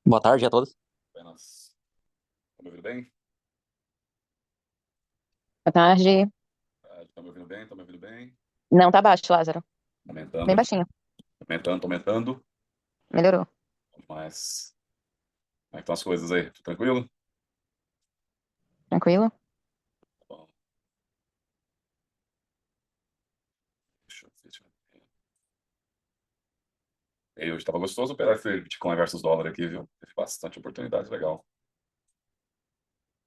Boa tarde a todos. Apenas. Tá me ouvindo bem? Boa tarde. Tá me ouvindo bem? Tá me ouvindo bem? Não, tá baixo, Lázaro. Aumentando Bem aqui. baixinho. Aumentando, aumentando. Melhorou. Mas, como é que estão as coisas aí? Tudo tranquilo? Tranquilo? Tá bom. Deixa eu ver. E aí, hoje tava gostoso operar esse Bitcoin versus dólar aqui, viu? Teve bastante oportunidade legal.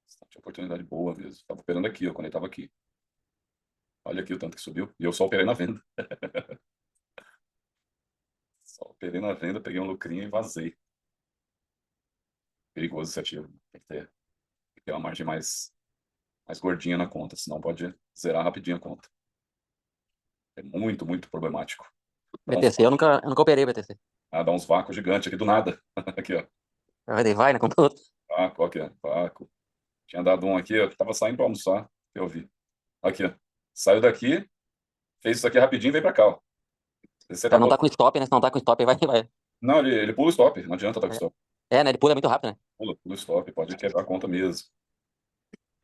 Bastante oportunidade boa mesmo. Tava operando aqui, ó, quando ele tava aqui. Olha aqui o tanto que subiu. E eu só operei na venda. Só operei na venda, peguei um lucrinho e vazei. Perigoso esse ativo. Tem que ter uma margem mais gordinha na conta, senão pode zerar rapidinho a conta. É muito, muito problemático. Dá uns, BTC, eu nunca operei BTC. dá uns vácuos gigantes aqui do nada. Aqui, ó. Vai, né? Com tudo. Vácuo, aqui, ó. Vácuo. Tinha dado um aqui, ó, que tava saindo pra almoçar. Eu vi. Aqui, ó. Saiu daqui, fez isso aqui rapidinho e veio pra cá, ó. Você Pra tá não bom. tá com stop, né? Se não tá com stop, vai. Não, ele pula o stop. Não adianta estar com stop. É, né? Ele pula muito rápido, né? Pula o stop. Pode quebrar a conta mesmo.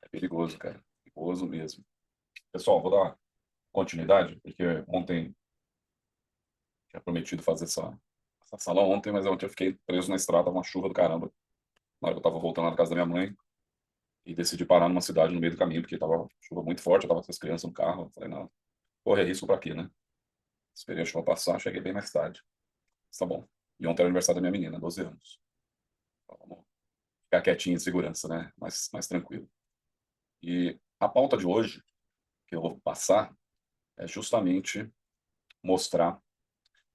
É perigoso, cara. Perigoso mesmo. Pessoal, vou dar continuidade, porque ontem tinha prometido fazer essa sala ontem, mas ontem eu fiquei preso na estrada, tava uma chuva do caramba. Na hora que eu tava voltando lá da casa da minha mãe, e decidi parar numa cidade no meio do caminho, porque tava chuva muito forte, eu tava com as crianças no carro. Eu falei, não, correr risco pra quê, né? Esperei a chuva passar, cheguei bem mais tarde. Mas tá bom. E ontem era o aniversário da minha menina, 12 anos. Então, vamos ficar quietinho em segurança, né? Mais tranquilo. E a pauta de hoje, que eu vou passar, é justamente mostrar,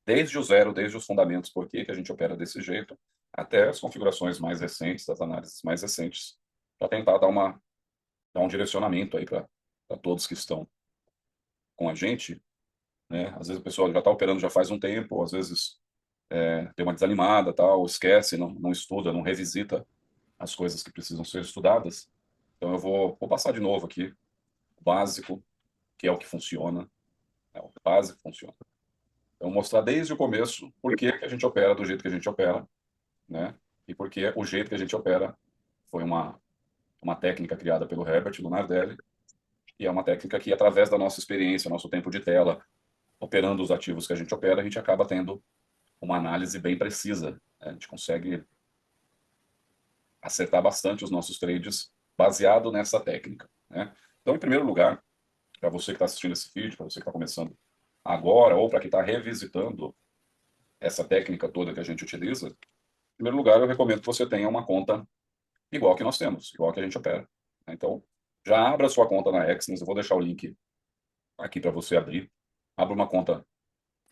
desde o zero, desde os fundamentos, por que que a gente opera desse jeito, até as configurações mais recentes, das análises mais recentes, para tentar dar um direcionamento aí para todos que estão com a gente, né? Às vezes o pessoal já está operando já faz um tempo, às vezes tem uma desanimada, tal, esquece, não estuda, não revisita as coisas que precisam ser estudadas. Então eu vou passar de novo aqui o básico, que é o que funciona, o básico que funciona. Então mostrar desde o começo por que que a gente opera do jeito que a gente opera, né? E por que o jeito que a gente opera foi uma técnica criada pelo Herbert Lunardelli, e é uma técnica que, através da nossa experiência, nosso tempo de tela, operando os ativos que a gente opera, a gente acaba tendo uma análise bem precisa, né? A gente consegue acertar bastante os nossos trades baseado nessa técnica, né? Então, em primeiro lugar, para você que está assistindo esse vídeo, para você que está começando agora, ou para quem está revisitando essa técnica toda que a gente utiliza, em primeiro lugar, eu recomendo que você tenha uma conta igual que nós temos, igual que a gente opera. Então, já abra sua conta na Exness, eu vou deixar o link aqui para você abrir. Abra uma conta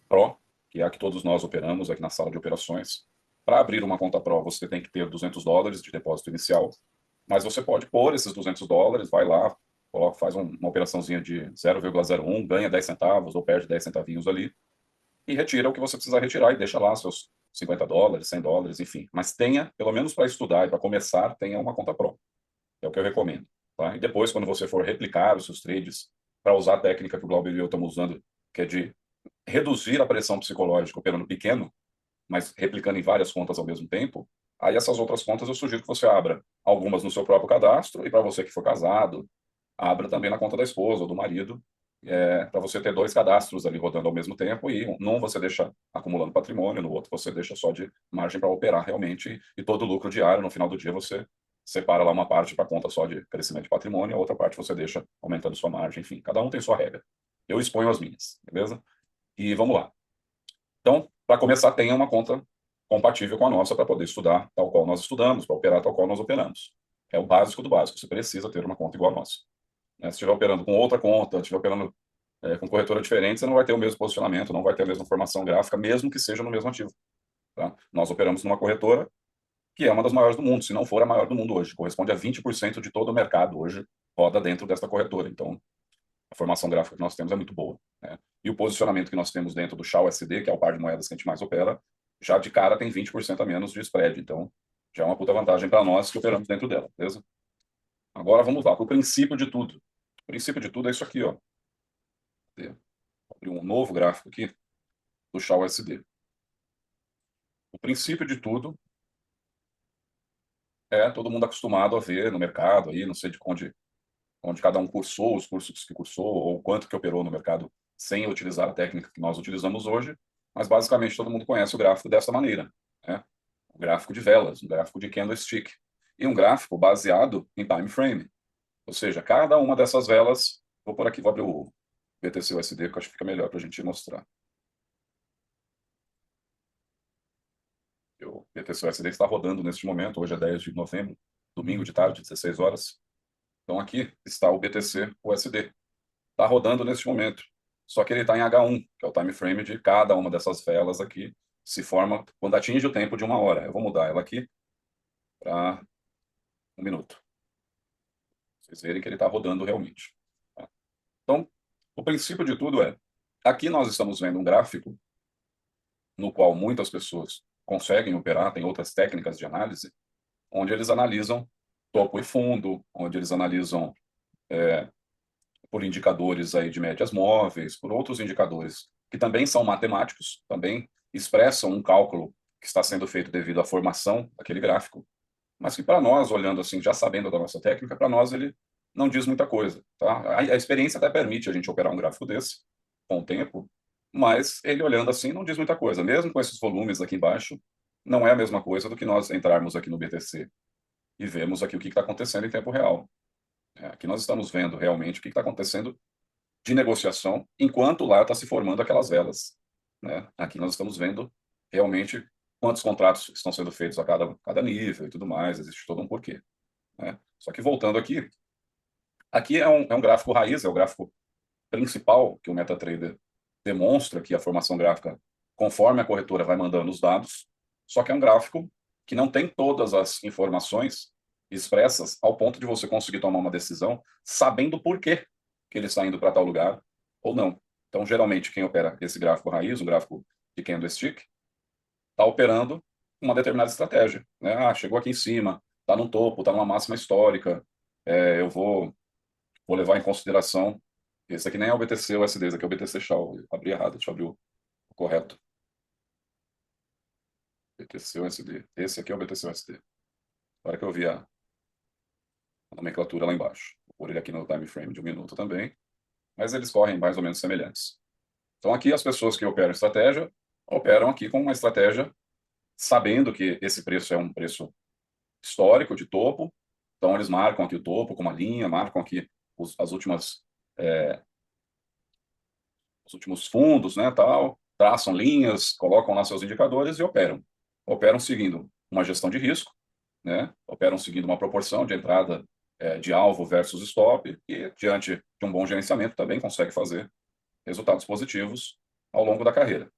Pro, que é a que todos nós operamos aqui na sala de operações. Para abrir uma conta Pro, você tem que ter US$ 200 de depósito inicial, mas você pode pôr esses US$ 200, vai lá, coloca, faz uma operaçãozinha de 0,01, ganha 10 centavos ou perde 10 centavinhos ali e retira o que você precisar retirar e deixa lá seus US$ 50, US$ 100, enfim. Mas tenha, pelo menos para estudar e para começar, tenha uma conta Pro. É o que eu recomendo. Tá? E depois, quando você for replicar os seus trades para usar a técnica que o Glauber e eu estamos usando, que é de reduzir a pressão psicológica operando pequeno, mas replicando em várias contas ao mesmo tempo, aí essas outras contas eu sugiro que você abra algumas no seu próprio cadastro, e para você que for casado, abra também na conta da esposa ou do marido, para você ter dois cadastros ali rodando ao mesmo tempo, e num você deixa acumulando patrimônio, no outro você deixa só de margem para operar realmente, e todo o lucro diário, no final do dia, você separa lá uma parte para conta só de crescimento de patrimônio, a outra parte você deixa aumentando sua margem, enfim, cada um tem sua regra. Eu exponho as minhas, beleza? E vamos lá. Então, para começar, tenha uma conta compatível com a nossa para poder estudar tal qual nós estudamos, para operar tal qual nós operamos. É o básico do básico. Você precisa ter uma conta igual a nossa. Né? Se estiver operando com outra conta, estiver operando com corretora diferente, você não vai ter o mesmo posicionamento, não vai ter a mesma formação gráfica, mesmo que seja no mesmo ativo. Tá? Nós operamos numa corretora que é uma das maiores do mundo, se não for a maior do mundo hoje. Corresponde a 20% de todo o mercado hoje roda dentro desta corretora. Então, a formação gráfica que nós temos é muito boa, né? E o posicionamento que nós temos dentro do SHA-USD, que é o par de moedas que a gente mais opera, já de cara tem 20% a menos de spread. Então, já é uma puta vantagem para nós que operamos dentro dela, beleza? Agora vamos lá para o princípio de tudo. O princípio de tudo é isso aqui, ó. Vou abrir um novo gráfico aqui do SHA-USD. O princípio de tudo todo mundo acostumado a ver no mercado aí, não sei de onde cada um cursou, os cursos que cursou, ou quanto que operou no mercado sem utilizar a técnica que nós utilizamos hoje, mas basicamente todo mundo conhece o gráfico dessa maneira, né? Um gráfico de velas, um gráfico de candlestick, e um gráfico baseado em time frame. Ou seja, cada uma dessas velas, vou por aqui, vou abrir o BTC USD, que eu acho que fica melhor para a gente mostrar. O BTC USD está rodando neste momento, hoje é 10 de novembro, domingo de tarde, 16 horas. Então aqui está o BTC USD. Está rodando neste momento. Só que ele está em H1, que é o time frame de cada uma dessas velas aqui, se forma quando atinge o tempo de 1 hora. Eu vou mudar ela aqui para 1 minuto. Vocês verem que ele está rodando realmente. Tá? Então, o princípio de tudo é, aqui nós estamos vendo um gráfico no qual muitas pessoas conseguem operar, tem outras técnicas de análise, onde eles analisam topo e fundo, onde eles analisam por indicadores aí de médias móveis, por outros indicadores que também são matemáticos, também expressam um cálculo que está sendo feito devido à formação daquele gráfico, mas que para nós, olhando assim, já sabendo da nossa técnica, para nós ele não diz muita coisa, tá? A experiência até permite a gente operar um gráfico desse com o tempo, mas ele olhando assim não diz muita coisa, mesmo com esses volumes aqui embaixo, não é a mesma coisa do que nós entrarmos aqui no BTC e vemos aqui o que está acontecendo em tempo real. Aqui nós estamos vendo realmente o que está acontecendo de negociação enquanto lá está se formando aquelas velas, né? Aqui nós estamos vendo realmente quantos contratos estão sendo feitos a cada nível e tudo mais, existe todo um porquê, né? Só que voltando aqui é um gráfico raiz, é o gráfico principal que o MetaTrader demonstra que a formação gráfica, conforme a corretora vai mandando os dados, só que é um gráfico que não tem todas as informações expressas ao ponto de você conseguir tomar uma decisão sabendo por quê que ele está indo para tal lugar ou não. Então, geralmente, quem opera esse gráfico raiz, um gráfico de candlestick, está operando uma determinada estratégia, né? Ah, chegou aqui em cima, está no topo, está numa máxima histórica, eu vou levar em consideração. Esse aqui nem é o BTC USD, esse aqui é o BTC Shaw. Eu abri errado, deixa eu abrir o correto. BTC USD. Esse aqui é o BTC USD. Agora que eu vi a nomenclatura lá embaixo. Vou pôr ele aqui no time frame de 1 minuto também. Mas eles correm mais ou menos semelhantes. Então aqui as pessoas que operam estratégia, operam aqui com uma estratégia sabendo que esse preço é um preço histórico de topo. Então eles marcam aqui o topo com uma linha, marcam aqui as últimas os últimos fundos, né, tal, traçam linhas, colocam lá seus indicadores e operam. Operam seguindo uma gestão de risco, né, operam seguindo uma proporção de entrada de alvo versus stop e, diante de um bom gerenciamento, também consegue fazer resultados positivos ao longo da carreira.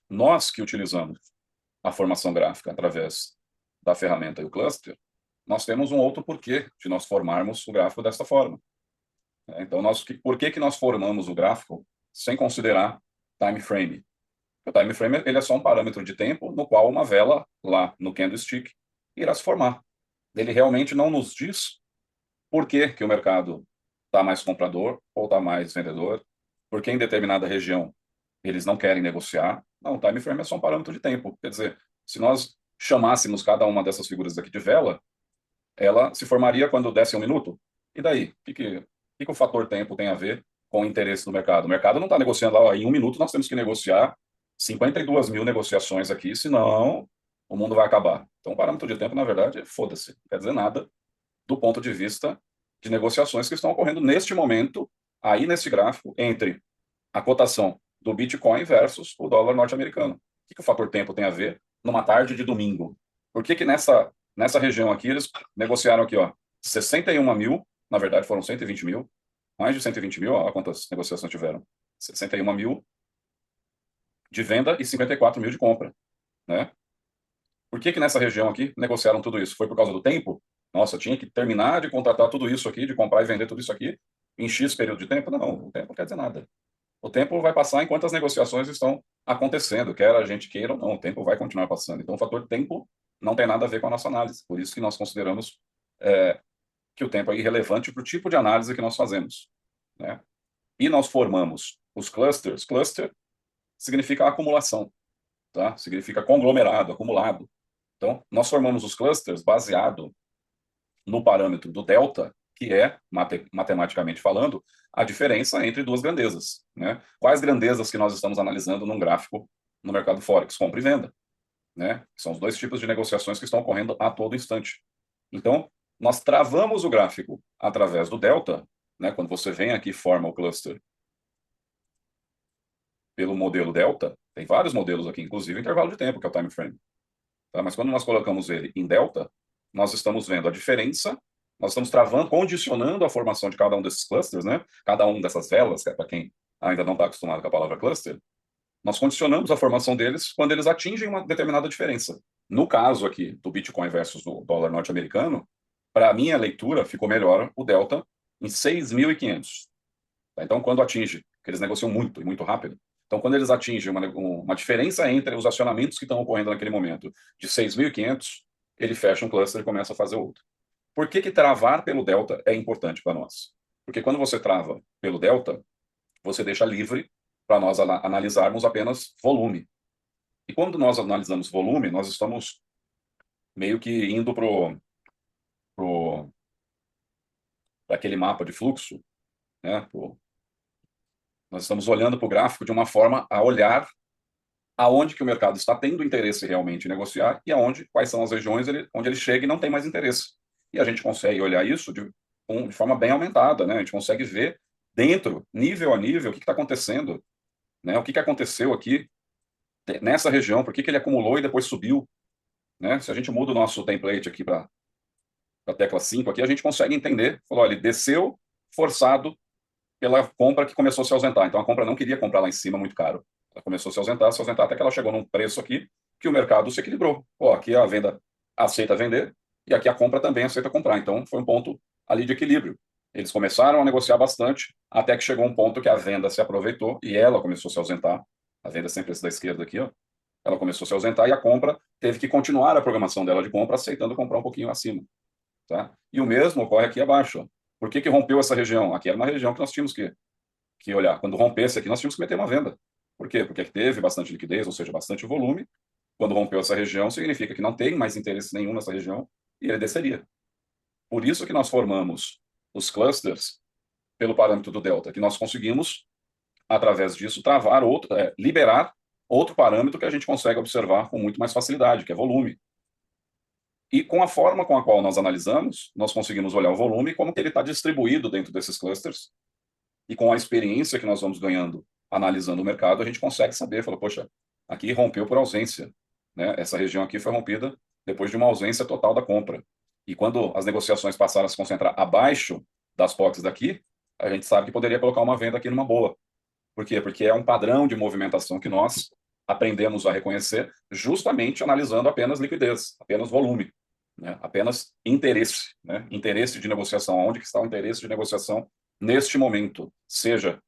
Nós que utilizamos a formação gráfica através da ferramenta e o cluster, nós temos um outro porquê de nós formarmos o gráfico desta forma. Então, por que nós formamos o gráfico sem considerar time frame? O time frame ele é só um parâmetro de tempo no qual uma vela lá no candlestick irá se formar. Ele realmente não nos diz por que o mercado está mais comprador ou está mais vendedor, porque em determinada região eles não querem negociar. Não, o time frame é só um parâmetro de tempo. Quer dizer, se nós chamássemos cada uma dessas figuras aqui de vela, ela se formaria quando desse 1 minuto. E daí? O que o fator tempo tem a ver com o interesse do mercado? O mercado não está negociando lá, ó, em 1 minuto nós temos que negociar 52 mil negociações aqui, senão o mundo vai acabar. Então, o parâmetro de tempo, na verdade, foda-se, não quer dizer nada do ponto de vista de negociações que estão ocorrendo neste momento, aí nesse gráfico, entre a cotação do Bitcoin versus o dólar norte-americano. O que o fator tempo tem a ver numa tarde de domingo? Por que nessa região aqui eles negociaram aqui, ó, 61 mil, na verdade foram 120 mil, mais de 120 mil, ó, quantas negociações tiveram? 61 mil de venda e 54 mil de compra, né? Por que nessa região aqui negociaram tudo isso? Foi por causa do tempo? Nossa, tinha que terminar de contratar tudo isso aqui, de comprar e vender tudo isso aqui em X período de tempo? Não, o tempo não quer dizer nada. O tempo vai passar enquanto as negociações estão acontecendo, quer a gente queira ou não, o tempo vai continuar passando. Então, o fator tempo não tem nada a ver com a nossa análise. Por isso que nós consideramos que o tempo é irrelevante para o tipo de análise que nós fazemos, né? E nós formamos os clusters. Cluster significa acumulação, tá? Significa conglomerado, acumulado. Então, nós formamos os clusters baseado no parâmetro do delta, que é, matematicamente falando, a diferença entre duas grandezas, né? Quais grandezas que nós estamos analisando num gráfico no mercado Forex? Compra e venda, né? São os dois tipos de negociações que estão ocorrendo a todo instante. Então, nós travamos o gráfico através do delta, né? Quando você vem aqui e forma o cluster pelo modelo delta, tem vários modelos aqui, inclusive intervalo de tempo, que é o time frame. Tá? Mas quando nós colocamos ele em delta, nós estamos vendo a diferença, nós estamos travando, condicionando a formação de cada um desses clusters, né? Cada um dessas velas, que é para quem ainda não está acostumado com a palavra cluster, nós condicionamos a formação deles quando eles atingem uma determinada diferença. No caso aqui do Bitcoin versus o dólar norte-americano, para a minha leitura, ficou melhor o delta em 6.500. Tá? Então, quando atinge, que eles negociam muito e muito rápido, então, quando eles atingem uma diferença entre os acionamentos que estão ocorrendo naquele momento de 6.500, ele fecha um cluster e começa a fazer outro. Por que que travar pelo delta é importante para nós? Porque quando você trava pelo delta, você deixa livre para nós analisarmos apenas volume. E quando nós analisamos volume, nós estamos meio que indo para aquele mapa de fluxo, né? Nós estamos olhando para o gráfico de uma forma a olhar aonde que o mercado está tendo interesse realmente em negociar e quais são as regiões onde ele chega e não tem mais interesse. E a gente consegue olhar isso de forma bem aumentada, né? A gente consegue ver dentro, nível a nível, o que está acontecendo, né? O que aconteceu aqui nessa região, por que ele acumulou e depois subiu, né? Se a gente muda o nosso template aqui para a tecla 5 aqui, a gente consegue entender, falou, olha, ele desceu forçado pela compra que começou a se ausentar. Então a compra não queria comprar lá em cima muito caro. Ela começou a se ausentar até que ela chegou num preço aqui que o mercado se equilibrou. Ó, aqui a venda aceita vender e aqui a compra também aceita comprar. Então foi um ponto ali de equilíbrio. Eles começaram a negociar bastante até que chegou um ponto que a venda se aproveitou e ela começou a se ausentar. A venda sempre esse da esquerda aqui, ó. Ela começou a se ausentar e a compra teve que continuar a programação dela de compra, aceitando comprar um pouquinho acima. Tá? E o mesmo ocorre aqui abaixo. Ó. Por que rompeu essa região? Aqui era uma região que nós tínhamos que olhar. Quando rompesse aqui, nós tínhamos que meter uma venda. Por quê? Porque aqui teve bastante liquidez, ou seja, bastante volume. Quando rompeu essa região, significa que não tem mais interesse nenhum nessa região e ele desceria. Por isso que nós formamos os clusters pelo parâmetro do delta, que nós conseguimos, através disso, liberar outro parâmetro que a gente consegue observar com muito mais facilidade, que é volume. E com a forma com a qual nós analisamos, nós conseguimos olhar o volume e como que ele está distribuído dentro desses clusters. E com a experiência que nós vamos ganhando analisando o mercado, a gente consegue saber, fala, poxa, aqui rompeu por ausência, né? Essa região aqui foi rompida depois de uma ausência total da compra. E quando as negociações passaram a se concentrar abaixo das POCs daqui, a gente sabe que poderia colocar uma venda aqui numa boa. Por quê? Porque é um padrão de movimentação que nós aprendemos a reconhecer justamente analisando apenas liquidez, apenas volume, né? Apenas interesse, né? Interesse de negociação. Onde que está o interesse de negociação neste momento? Seja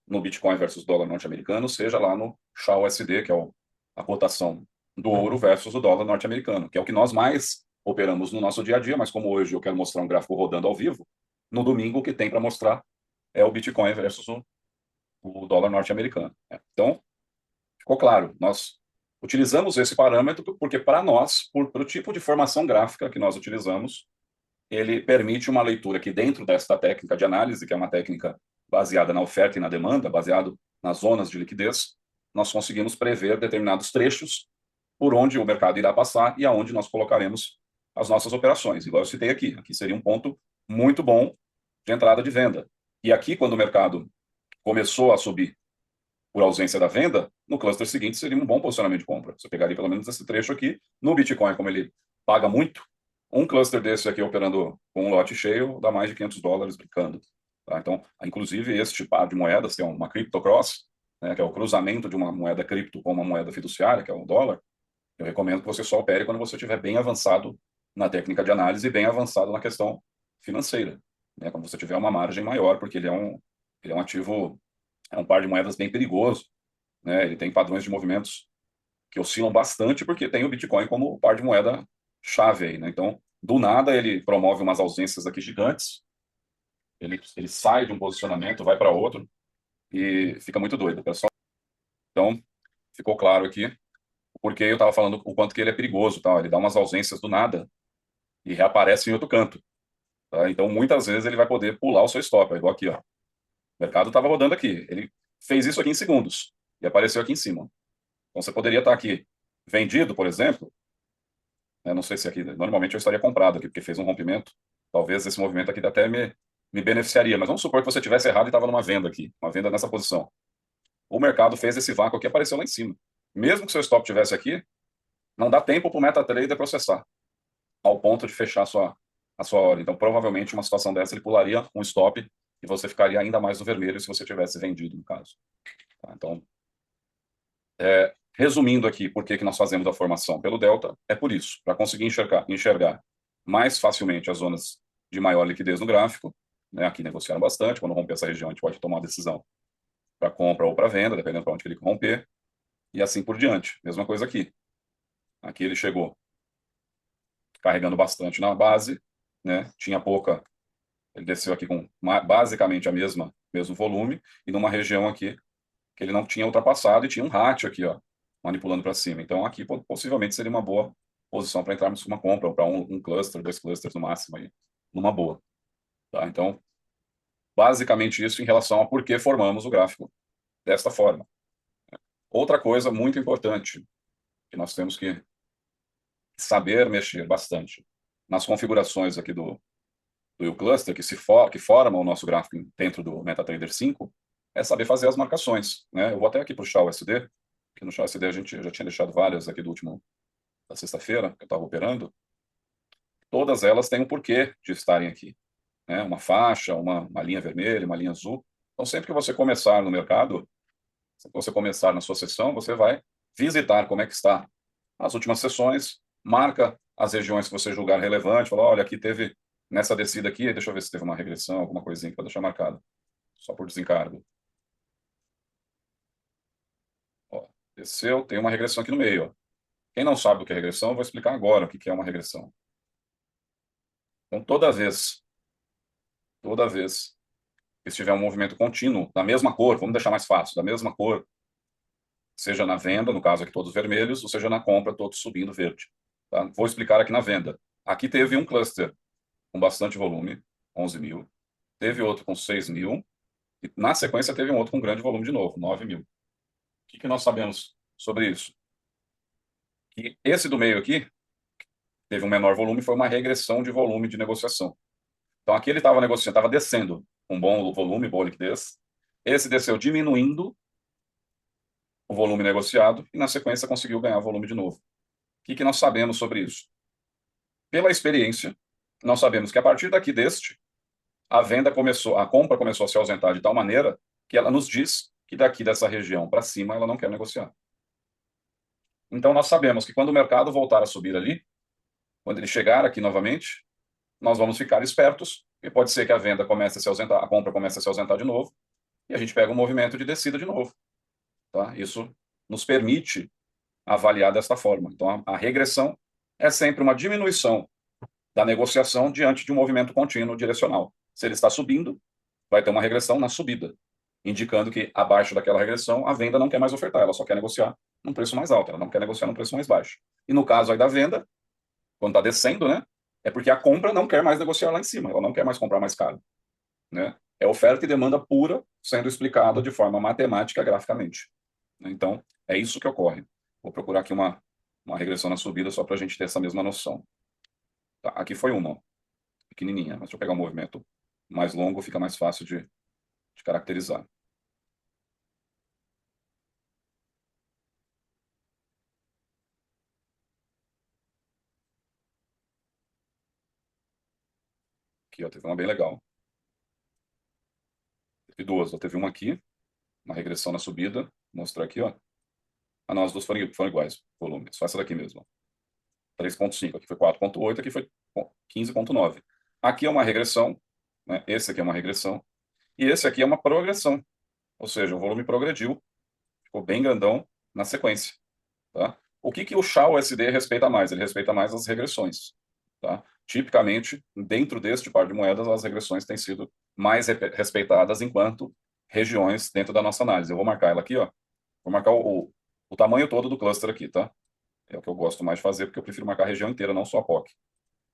no Bitcoin versus dólar norte-americano, seja lá no SHA-USD, que é a cotação do ouro versus o dólar norte-americano, que é o que nós mais operamos no nosso dia a dia, mas como hoje eu quero mostrar um gráfico rodando ao vivo, no domingo o que tem para mostrar é o Bitcoin versus o dólar norte-americano. Então, ficou claro, nós utilizamos esse parâmetro porque, para nós, para o tipo de formação gráfica que nós utilizamos, ele permite uma leitura que, dentro desta técnica de análise, que é uma técnica baseada na oferta e na demanda, baseado nas zonas de liquidez, nós conseguimos prever determinados trechos por onde o mercado irá passar e aonde nós colocaremos as nossas operações. Igual eu citei aqui. Aqui seria um ponto muito bom de entrada de venda. E aqui, quando o mercado começou a subir por ausência da venda, no cluster seguinte seria um bom posicionamento de compra. Você pegaria pelo menos esse trecho aqui. No Bitcoin, como ele paga muito, um cluster desse aqui operando com um lote cheio dá mais de $500 brincando. Tá? Então, inclusive, este par de moedas, que é uma CryptoCross, né, que é o cruzamento de uma moeda cripto com uma moeda fiduciária, que é o dólar, eu recomendo que você só opere quando você estiver bem avançado na técnica de análise e bem avançado na questão financeira. Né? Quando você tiver uma margem maior, porque ele é um ativo, é um par de moedas bem perigoso. Né? Ele tem padrões de movimentos que oscilam bastante, porque tem o Bitcoin como par de moeda chave aí, né? Então, do nada, ele promove umas ausências aqui gigantes, ele sai de um posicionamento, vai para outro, e fica muito doido, pessoal. Então, ficou claro aqui porque eu estava falando o quanto que ele é perigoso, tá? Ele dá umas ausências do nada e reaparece em outro canto, tá? Então, muitas vezes ele vai poder pular o seu stop, igual aqui, ó. O mercado estava rodando aqui, ele fez isso aqui em segundos e apareceu aqui em cima. Então, você poderia estar aqui vendido, por exemplo, né? Não sei se aqui, normalmente eu estaria comprado aqui, porque fez um rompimento. Talvez esse movimento aqui até me beneficiaria, mas vamos supor que você tivesse errado e estava numa venda aqui, uma venda nessa posição. O mercado fez esse vácuo aqui e apareceu lá em cima. Mesmo que seu stop tivesse aqui, não dá tempo para o MetaTrader processar ao ponto de fechar a sua ordem. Então, provavelmente, uma situação dessa, ele pularia um stop e você ficaria ainda mais no vermelho se você tivesse vendido, no caso. Tá? Então, resumindo aqui, por que que nós fazemos a formação pelo delta, é por isso, para conseguir enxergar mais facilmente as zonas de maior liquidez no gráfico, né? Aqui negociaram bastante, quando romper essa região, a gente pode tomar uma decisão para compra ou para venda, dependendo para onde que ele romper, e assim por diante. Mesma coisa aqui. Aqui ele chegou carregando bastante na base, né? Tinha pouca, ele desceu aqui com basicamente a mesmo volume, e numa região aqui que ele não tinha ultrapassado e tinha um ratio aqui, ó, manipulando para cima. Então aqui possivelmente seria uma boa posição para entrarmos com uma compra, ou para um cluster, 2 clusters no máximo aí, numa boa. Tá? Então, basicamente isso em relação a por que formamos o gráfico desta forma. Outra coisa muito importante que nós temos que saber mexer bastante nas configurações aqui do U-Cluster, que formam o nosso gráfico dentro do MetaTrader 5, é saber fazer as marcações. Né? Eu vou até aqui puxar o SD, que no SD a gente já tinha deixado várias aqui da sexta-feira, que eu estava operando. Todas elas têm um porquê de estarem aqui. Né? Uma faixa, uma linha vermelha, uma linha azul. Então, sempre que você começar no mercado, se você começar na sua sessão, você vai visitar como é que está as últimas sessões, marca as regiões que você julgar relevante, fala, olha, aqui teve, nessa descida aqui, deixa eu ver se teve uma regressão, alguma coisinha que eu vou deixar marcado, só por desencargo. Ó, desceu, tem uma regressão aqui no meio. Ó. Quem não sabe o que é regressão, eu vou explicar agora o que é uma regressão. Então, toda vez que estiver um movimento contínuo, da mesma cor, vamos deixar mais fácil, da mesma cor, seja na venda, no caso aqui todos vermelhos, ou seja na compra, todos subindo verde. Tá? Vou explicar aqui na venda. Aqui teve um cluster com bastante volume, 11 mil. Teve outro com 6 mil. E na sequência teve um outro com grande volume de novo, 9 mil. O que nós sabemos sobre isso? Que esse do meio aqui, teve um menor volume, foi uma regressão de volume de negociação. Então aqui ele estava negociando, estava descendo um bom volume, boa liquidez. Esse desceu diminuindo o volume negociado e na sequência conseguiu ganhar volume de novo. O que nós sabemos sobre isso? Pela experiência, nós sabemos que a partir daqui deste, a compra começou a se ausentar de tal maneira que ela nos diz que daqui dessa região para cima ela não quer negociar. Então nós sabemos que quando o mercado voltar a subir ali, quando ele chegar aqui novamente, nós vamos ficar espertos e pode ser que a venda comece a se ausentar, a compra comece a se ausentar de novo e a gente pega um movimento de descida de novo. Tá? Isso nos permite avaliar desta forma. Então a regressão é sempre uma diminuição da negociação diante de um movimento contínuo direcional. Se ele está subindo, vai ter uma regressão na subida, indicando que abaixo daquela regressão a venda não quer mais ofertar, ela só quer negociar num preço mais alto, ela não quer negociar num preço mais baixo. E no caso aí da venda, quando está descendo, né, é porque a compra não quer mais negociar lá em cima, ela não quer mais comprar mais caro. Né? É oferta e demanda pura sendo explicada de forma matemática graficamente. Então, é isso que ocorre. Vou procurar aqui uma regressão na subida só para a gente ter essa mesma noção. Tá, aqui foi uma, pequenininha, mas se eu pegar um movimento mais longo, fica mais fácil de caracterizar. Aqui, ó, teve uma bem legal. Teve duas, ó, teve uma aqui, uma regressão na subida, vou mostrar aqui, ó. Ah, não, as duas foram iguais, volume, só essa daqui mesmo. 3,5, aqui foi 4,8, aqui foi 15,9. Aqui é uma regressão, né? Esse aqui é uma regressão, e esse aqui é uma progressão, ou seja, o volume progrediu, ficou bem grandão na sequência. Tá? O que o SHA-USD respeita mais? Ele respeita mais as regressões. Tá? Tipicamente, dentro deste par de moedas, as regressões têm sido mais respeitadas enquanto regiões dentro da nossa análise. Eu vou marcar ela aqui, ó. Vou marcar o tamanho todo do cluster aqui, tá? É o que eu gosto mais de fazer, porque eu prefiro marcar a região inteira, não só a POC.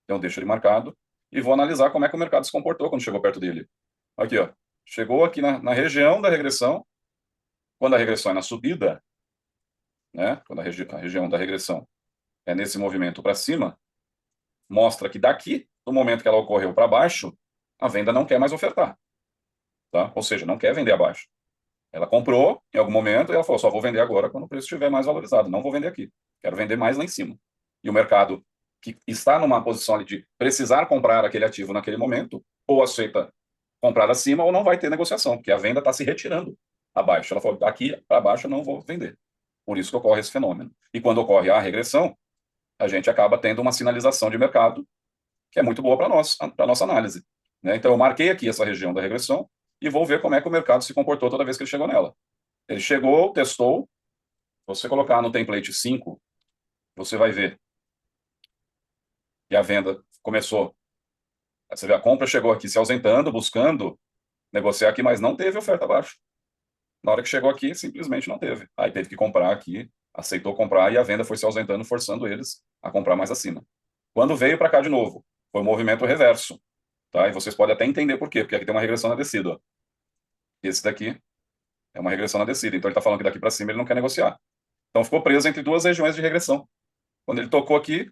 Então, eu deixo ele marcado e vou analisar como é que o mercado se comportou quando chegou perto dele. Aqui, ó. Chegou aqui na região da regressão. Quando a regressão é na subida, né? Quando a região da regressão é nesse movimento para cima, mostra que daqui, do momento que ela ocorreu para baixo, a venda não quer mais ofertar. Tá? Ou seja, não quer vender abaixo. Ela comprou em algum momento e ela falou: só vou vender agora quando o preço estiver mais valorizado. Não vou vender aqui. Quero vender mais lá em cima. E o mercado, que está numa posição ali de precisar comprar aquele ativo naquele momento, ou aceita comprar acima ou não vai ter negociação, porque a venda está se retirando abaixo. Ela falou: aqui para baixo eu não vou vender. Por isso que ocorre esse fenômeno. E quando ocorre a regressão, a gente acaba tendo uma sinalização de mercado que é muito boa para nós, para nossa análise. Né? Então, eu marquei aqui essa região da regressão e vou ver como é que o mercado se comportou toda vez que ele chegou nela. Ele chegou, testou. Você colocar no template 5, você vai ver que a venda começou. Você vê, a compra chegou aqui se ausentando, buscando negociar aqui, mas não teve oferta abaixo. Na hora que chegou aqui, simplesmente não teve. Aí teve que comprar aqui, aceitou comprar e a venda foi se ausentando, forçando eles a comprar mais acima. Quando veio para cá de novo, foi um movimento reverso. Tá? E vocês podem até entender por quê, porque aqui tem uma regressão na descida. Ó. Esse daqui é uma regressão na descida. Então ele está falando que daqui para cima ele não quer negociar. Então ficou preso entre duas regiões de regressão. Quando ele tocou aqui,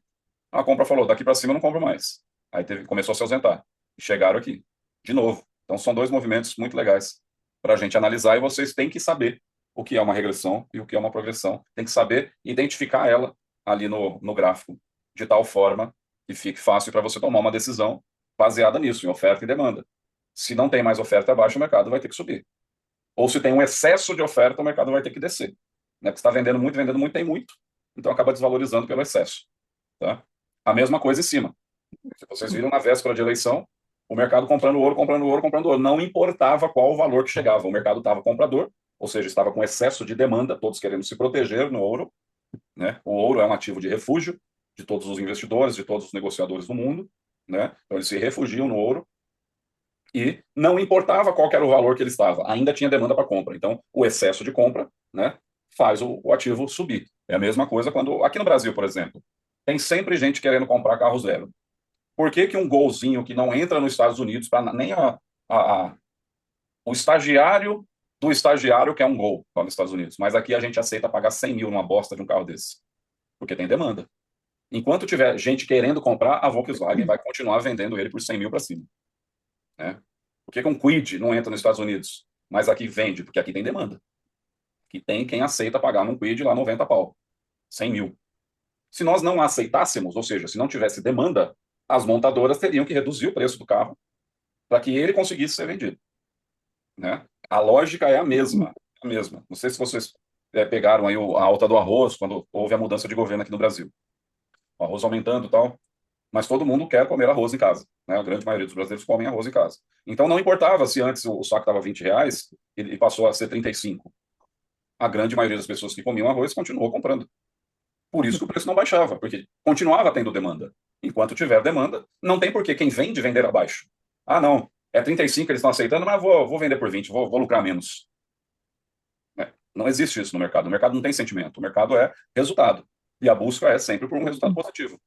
a compra falou: daqui para cima eu não compro mais. Aí começou a se ausentar. E chegaram aqui, de novo. Então são dois movimentos muito legais para a gente analisar e vocês têm que saber o que é uma regressão e o que é uma progressão. Tem que saber identificar ela ali no gráfico, de tal forma que fique fácil para você tomar uma decisão baseada nisso, em oferta e demanda. Se não tem mais oferta abaixo, o mercado vai ter que subir. Ou se tem um excesso de oferta, o mercado vai ter que descer. Né? Porque está vendendo muito, tem muito. Então acaba desvalorizando pelo excesso. Tá? A mesma coisa em cima. Se vocês viram na véspera de eleição, o mercado comprando ouro, comprando ouro, comprando ouro. Não importava qual o valor que chegava. O mercado estava comprador, ou seja, estava com excesso de demanda, todos querendo se proteger no ouro. Né? O ouro é um ativo de refúgio de todos os investidores, de todos os negociadores do mundo. Né? Então eles se refugiam no ouro e não importava qual era o valor que ele estava, ainda tinha demanda para compra. Então, o excesso de compra, né, faz o ativo subir. É a mesma coisa quando, aqui no Brasil, por exemplo, tem sempre gente querendo comprar carro zero. Por que que um golzinho que não entra nos Estados Unidos, para nem a, o estagiário do estagiário quer um gol lá nos Estados Unidos, mas aqui a gente aceita pagar 100 mil numa bosta de um carro desse? Porque tem demanda. Enquanto tiver gente querendo comprar, a Volkswagen vai continuar vendendo ele por 100 mil para cima. Né? Por que um Kwid não entra nos Estados Unidos, mas aqui vende? Porque aqui tem demanda. Aqui tem quem aceita pagar num Kwid lá 90 pau, 100 mil. Se nós não aceitássemos, ou seja, se não tivesse demanda, as montadoras teriam que reduzir o preço do carro para que ele conseguisse ser vendido. Né? A lógica é a mesma. A mesma. Não sei se vocês pegaram aí a alta do arroz quando houve a mudança de governo aqui no Brasil. O arroz aumentando e tal. Mas todo mundo quer comer arroz em casa. Né? A grande maioria dos brasileiros comem arroz em casa. Então não importava se antes o saco estava R$ 20 e passou a ser 35. A grande maioria das pessoas que comiam arroz continuou comprando. Por isso que o preço não baixava, porque continuava tendo demanda. Enquanto tiver demanda, não tem por que quem vende vender abaixo. Ah, não, é 35 eles estão aceitando, mas vou vender por 20, vou lucrar menos. Não existe isso no mercado. O mercado não tem sentimento. O mercado é resultado. E a busca é sempre por um resultado positivo.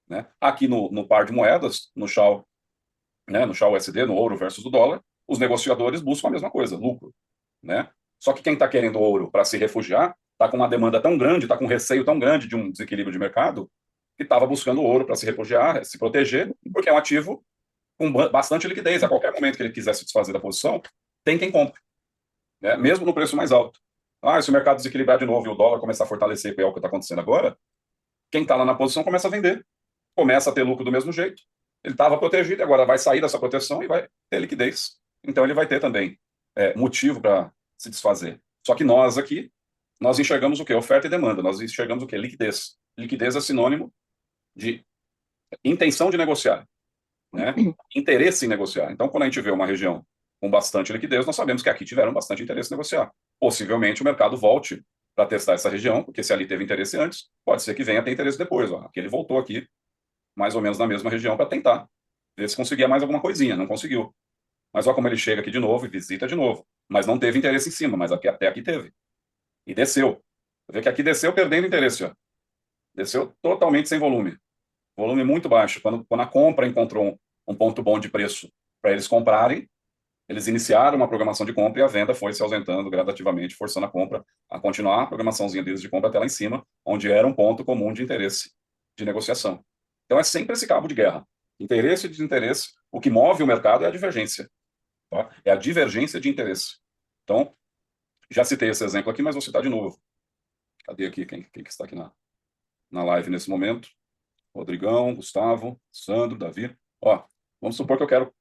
Né? Aqui no par de moedas, no Shao, né, no Shao USD, no ouro versus o dólar, os negociadores buscam a mesma coisa, lucro. Né? Só que quem está querendo ouro para se refugiar está com uma demanda tão grande, está com um receio tão grande de um desequilíbrio de mercado, que estava buscando ouro para se refugiar, se proteger, porque é um ativo com bastante liquidez. A qualquer momento que ele quiser se desfazer da posição, tem quem compre, né? Mesmo no preço mais alto. Se o mercado desequilibrar de novo e o dólar começar a fortalecer, que é o que está acontecendo agora, quem está lá na posição começa a vender, começa a ter lucro do mesmo jeito. Ele estava protegido, agora vai sair dessa proteção e vai ter liquidez. Então ele vai ter também motivo para se desfazer. Só que nós aqui, nós enxergamos o quê? Oferta e demanda. Nós enxergamos o quê? Liquidez. Liquidez é sinônimo de intenção de negociar, né? Interesse em negociar. Então, quando a gente vê uma região com bastante liquidez, nós sabemos que aqui tiveram bastante interesse em negociar. Possivelmente o mercado volte para testar essa região, porque se ali teve interesse antes, pode ser que venha ter interesse depois. Ó. Aqui ele voltou aqui, mais ou menos na mesma região, para tentar ver se conseguia mais alguma coisinha. Não conseguiu. Mas olha como ele chega aqui de novo e visita de novo. Mas não teve interesse em cima, mas até aqui teve. E desceu. Vê que aqui desceu perdendo interesse. Ó. Desceu totalmente sem volume. Volume muito baixo. Quando a compra encontrou um ponto bom de preço para eles comprarem, eles iniciaram uma programação de compra e a venda foi se ausentando gradativamente, forçando a compra a continuar a programaçãozinha deles de compra até lá em cima, onde era um ponto comum de interesse de negociação. Então é sempre esse cabo de guerra. Interesse e desinteresse. O que move o mercado é a divergência. Tá? É a divergência de interesse. Então, já citei esse exemplo aqui, mas vou citar de novo. Cadê aqui quem que está aqui na live nesse momento? Rodrigão, Gustavo, Sandro, Davi. Ó, vamos supor que eu quero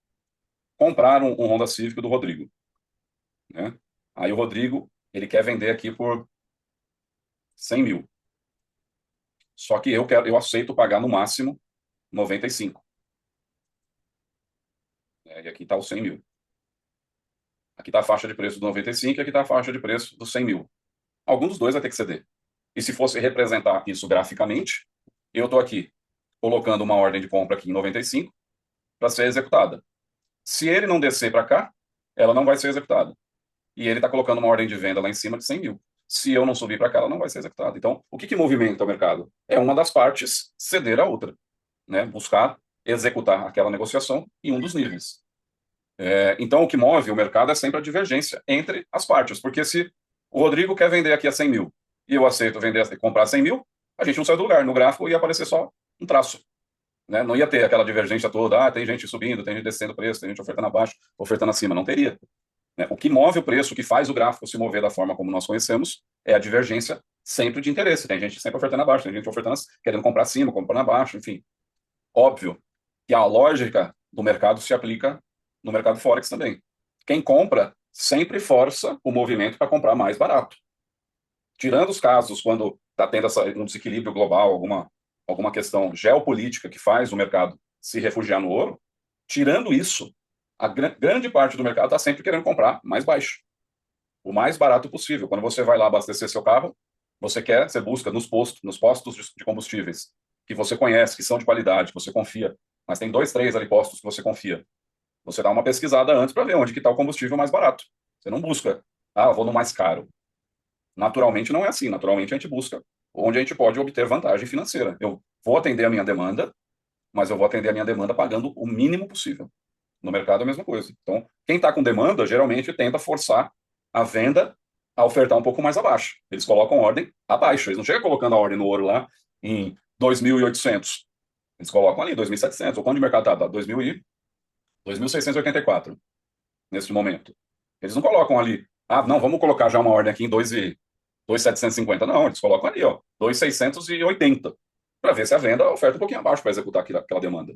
comprar um Honda Civic do Rodrigo, né? Aí o Rodrigo, ele quer vender aqui por 100 mil. Só que eu aceito pagar no máximo 95. E aqui está o 100 mil. Aqui está a faixa de preço do 95 e aqui está a faixa de preço do 100 mil. Algum dos dois vai ter que ceder. E se fosse representar isso graficamente, eu estou aqui colocando uma ordem de compra aqui em 95 para ser executada. Se ele não descer para cá, ela não vai ser executada. E ele está colocando uma ordem de venda lá em cima de 100 mil. Se eu não subir para cá, ela não vai ser executada. Então, o que movimenta o mercado? É uma das partes ceder a outra, né? Buscar executar aquela negociação em um dos níveis. Então, o que move o mercado é sempre a divergência entre as partes. Porque se o Rodrigo quer vender aqui a 100 mil e eu aceito vender, comprar 100 mil, a gente não sai do lugar. No gráfico ia aparecer só um traço. Né? Não ia ter aquela divergência toda, tem gente subindo, tem gente descendo o preço, tem gente ofertando abaixo, ofertando acima. Não teria. Né? O que move o preço, o que faz o gráfico se mover da forma como nós conhecemos, é a divergência sempre de interesse. Tem gente sempre ofertando abaixo, tem gente ofertando, querendo comprar acima, comprando abaixo, enfim. Óbvio que a lógica do mercado se aplica no mercado Forex também. Quem compra sempre força o movimento para comprar mais barato. Tirando os casos quando está tendo um desequilíbrio global, alguma questão geopolítica que faz o mercado se refugiar no ouro, tirando isso, a grande parte do mercado está sempre querendo comprar mais baixo, o mais barato possível. Quando você vai lá abastecer seu carro, você busca nos postos de combustíveis que você conhece, que são de qualidade, que você confia, mas tem 2, 3 ali postos que você confia. Você dá uma pesquisada antes para ver onde que está o combustível mais barato. Você não busca, vou no mais caro. Naturalmente não é assim. Naturalmente a gente busca onde a gente pode obter vantagem financeira. Eu vou atender a minha demanda, mas eu vou atender a minha demanda pagando o mínimo possível. No mercado é a mesma coisa. Então, quem está com demanda, geralmente tenta forçar a venda a ofertar um pouco mais abaixo. Eles colocam ordem abaixo. Eles não chegam colocando a ordem no ouro lá em 2.800. Eles colocam ali 2.700. Ou quando o mercado está? 2.684 nesse momento. Eles não colocam ali, não, vamos colocar já uma ordem aqui em 2.750. Não, eles colocam ali, ó, 2.680, para ver se a venda oferta um pouquinho abaixo para executar aquela demanda.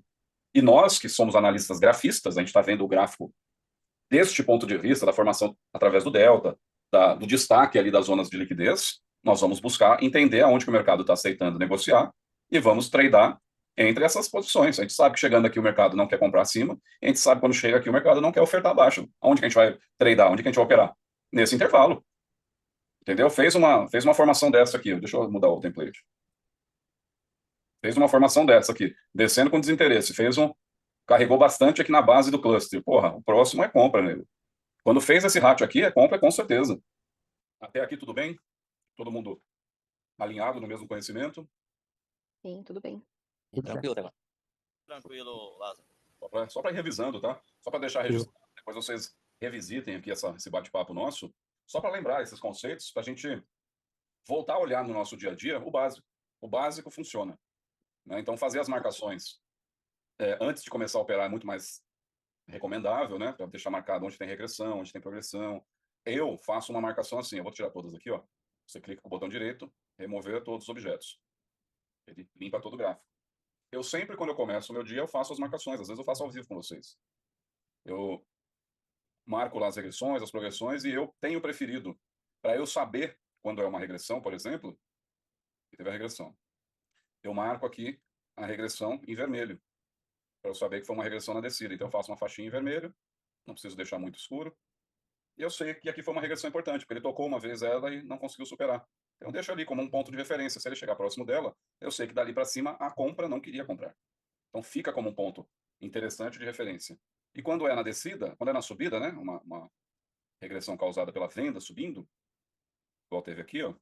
E nós, que somos analistas grafistas, a gente está vendo o gráfico deste ponto de vista, da formação através do delta, do destaque ali das zonas de liquidez, nós vamos buscar entender aonde que o mercado está aceitando negociar e vamos tradear entre essas posições. A gente sabe que chegando aqui o mercado não quer comprar acima, a gente sabe quando chega aqui o mercado não quer ofertar abaixo. Aonde que a gente vai tradear? Onde que a gente vai operar? Nesse intervalo. Entendeu? Fez uma formação dessa aqui. Deixa eu mudar o template. Fez uma formação dessa aqui, descendo com desinteresse. Carregou bastante aqui na base do cluster. Porra, o próximo é compra, nego. Quando fez esse ratio aqui, é compra com certeza. Até aqui tudo bem? Todo mundo alinhado no mesmo conhecimento? Sim, tudo bem. Tranquilo até agora. Tranquilo, Lázaro. Só para ir revisando, tá? Só para deixar registrado. Depois vocês revisitem aqui esse bate-papo nosso, só para lembrar esses conceitos, para a gente voltar a olhar no nosso dia a dia o básico. O básico funciona. Né? Então, fazer as marcações antes de começar a operar é muito mais recomendável, né? Para deixar marcado onde tem regressão, onde tem progressão. Eu faço uma marcação assim, eu vou tirar todas aqui, ó. Você clica com o botão direito, remover todos os objetos. Ele limpa todo o gráfico. Eu sempre, quando eu começo o meu dia, eu faço as marcações. Às vezes eu faço ao vivo com vocês. Eu marco lá as regressões, as progressões, e eu tenho preferido, para eu saber quando é uma regressão, por exemplo, que teve a regressão. Eu marco aqui a regressão em vermelho, para eu saber que foi uma regressão na descida. Então eu faço uma faixinha em vermelho, não preciso deixar muito escuro. E eu sei que aqui foi uma regressão importante, porque ele tocou uma vez ela e não conseguiu superar. Então, deixa ali como um ponto de referência. Se ele chegar próximo dela, eu sei que dali para cima a compra não queria comprar. Então, fica como um ponto interessante de referência. E quando é na descida, quando é na subida, né, uma regressão causada pela venda subindo, igual teve aqui, ó,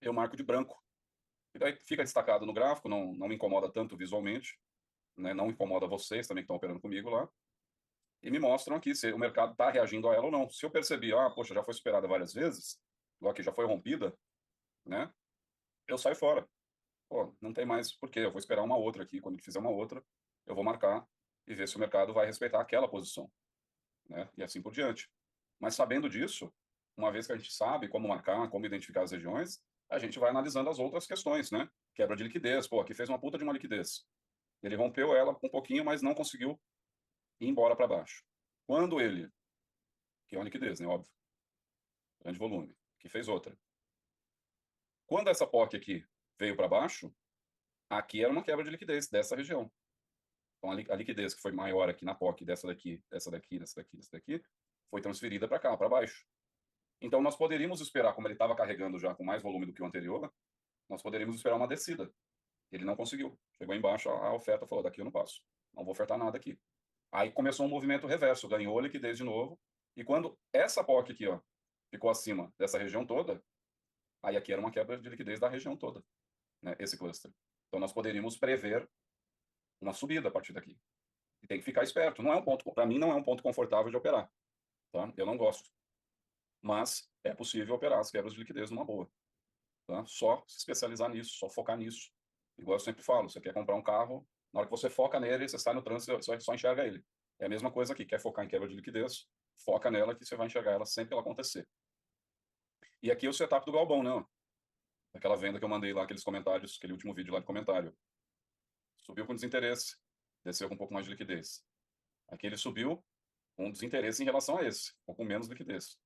eu marco de branco. E daí fica destacado no gráfico, não me incomoda tanto visualmente, né? Não incomoda vocês também que estão operando comigo lá. E me mostram aqui se o mercado está reagindo a ela ou não. Se eu percebi, poxa, já foi superada várias vezes, igual aqui já foi rompida, né? Eu saio fora. Pô, não tem mais por quê. Eu vou esperar uma outra aqui. Quando ele fizer uma outra, eu vou marcar e ver se o mercado vai respeitar aquela posição, né? E assim por diante. Mas sabendo disso, uma vez que a gente sabe como marcar, como identificar as regiões, a gente vai analisando as outras questões, né? Quebra de liquidez. Pô, aqui fez uma puta de uma liquidez. Ele rompeu ela um pouquinho, mas não conseguiu ir embora para baixo. Quando ele, que é uma liquidez, né? Óbvio, grande volume, que fez outra. Quando essa POC aqui veio para baixo, aqui era uma quebra de liquidez dessa região. Então, a liquidez que foi maior aqui na POC, dessa daqui, dessa daqui, dessa daqui, dessa daqui, foi transferida para cá, para baixo. Então, nós poderíamos esperar, como ele estava carregando já com mais volume do que o anterior, nós poderíamos esperar uma descida. Ele não conseguiu. Chegou embaixo, a oferta falou, daqui eu não passo. Não vou ofertar nada aqui. Aí começou um movimento reverso, ganhou liquidez de novo. E quando essa POC aqui, ó, ficou acima dessa região toda, aí aqui era uma quebra de liquidez da região toda, né, esse cluster. Então, nós poderíamos prever uma subida a partir daqui. E tem que ficar esperto. Não é um ponto, para mim, não é um ponto confortável de operar. Tá? Eu não gosto. Mas é possível operar as quebras de liquidez numa boa. Tá? Só se especializar nisso, só focar nisso. Igual eu sempre falo, você quer comprar um carro, na hora que você foca nele, você sai no trânsito, você só enxerga ele. É a mesma coisa aqui, quer focar em quebra de liquidez, foca nela que você vai enxergar ela sempre que ela acontecer. E aqui é o setup do Galbão, né? Aquela venda que eu mandei lá, aqueles comentários, aquele último vídeo lá de comentário. Subiu com desinteresse, desceu com um pouco mais de liquidez. Aqui ele subiu com desinteresse em relação a esse, ou com menos liquidez,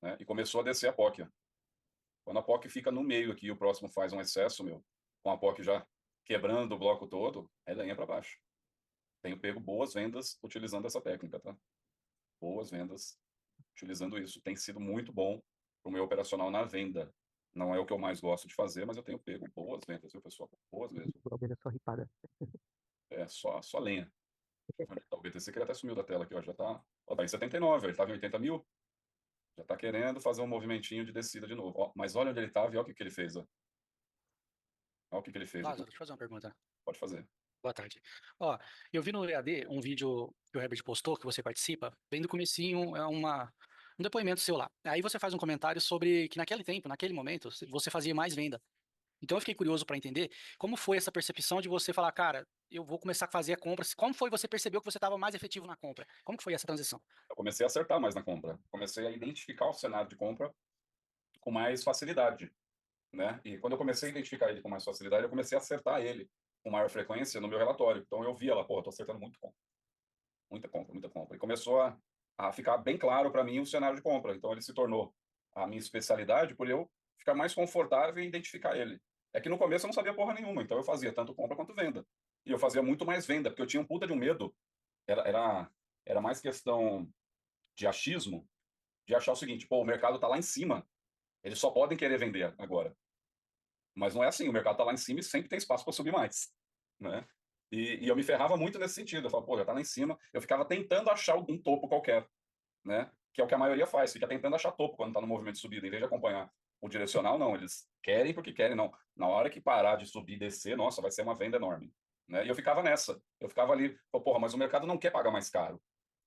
né? E começou a descer a POC. Ó. Quando a POC fica no meio aqui e o próximo faz um excesso, meu, com a POC já quebrando o bloco todo, aí lenha para baixo. Tenho pego boas vendas utilizando essa técnica, tá? Boas vendas utilizando isso. Tem sido muito bom para o meu operacional na venda. Não é o que eu mais gosto de fazer, mas eu tenho pego boas vendas, viu, pessoal? Boas mesmo. Talvez a sua ripada. É só lenha. O BTC que ele até sumiu da tela aqui, ó, já tá, ó, tá em 79, ele estava em 80 mil. Já está querendo fazer um movimentinho de descida de novo. Ó, mas olha onde ele estava e olha o que ele fez. Ó. Olha o que ele fez aqui. Lázaro, deixa eu fazer uma pergunta. Pode fazer. Boa tarde. Ó, eu vi no EAD um vídeo que o Herbert postou, que você participa, bem do comecinho, um depoimento seu lá. Aí você faz um comentário sobre que naquele tempo, naquele momento, você fazia mais venda. Então eu fiquei curioso para entender como foi essa percepção de você falar, cara, eu vou começar a fazer a compra. Como foi você percebeu que você estava mais efetivo na compra? Como que foi essa transição? Eu comecei a acertar mais na compra. Comecei a identificar o cenário de compra com mais facilidade, né? E quando eu comecei a identificar ele com mais facilidade, eu comecei a acertar ele com maior frequência no meu relatório. Então eu via lá, pô, eu tô acertando muito compra. Muita compra, muita compra. E começou a ficar bem claro para mim o cenário de compra. Então ele se tornou a minha especialidade por eu ficar mais confortável em identificar ele. É que no começo eu não sabia porra nenhuma, então eu fazia tanto compra quanto venda. E eu fazia muito mais venda, porque eu tinha um puta de um medo. Era mais questão de achismo, de achar o seguinte, pô, o mercado tá lá em cima, eles só podem querer vender agora. Mas não é assim, o mercado tá lá em cima e sempre tem espaço para subir mais, né? E eu me ferrava muito nesse sentido. Eu falava, pô, já tá lá em cima. Eu ficava tentando achar algum topo qualquer, né? Que é o que a maioria faz, fica tentando achar topo quando tá no movimento de subida, em vez de acompanhar o direcional, não. Eles querem porque querem, não. Na hora que parar de subir e descer, nossa, vai ser uma venda enorme, né? E eu ficava nessa. Eu ficava ali, porra, mas o mercado não quer pagar mais caro.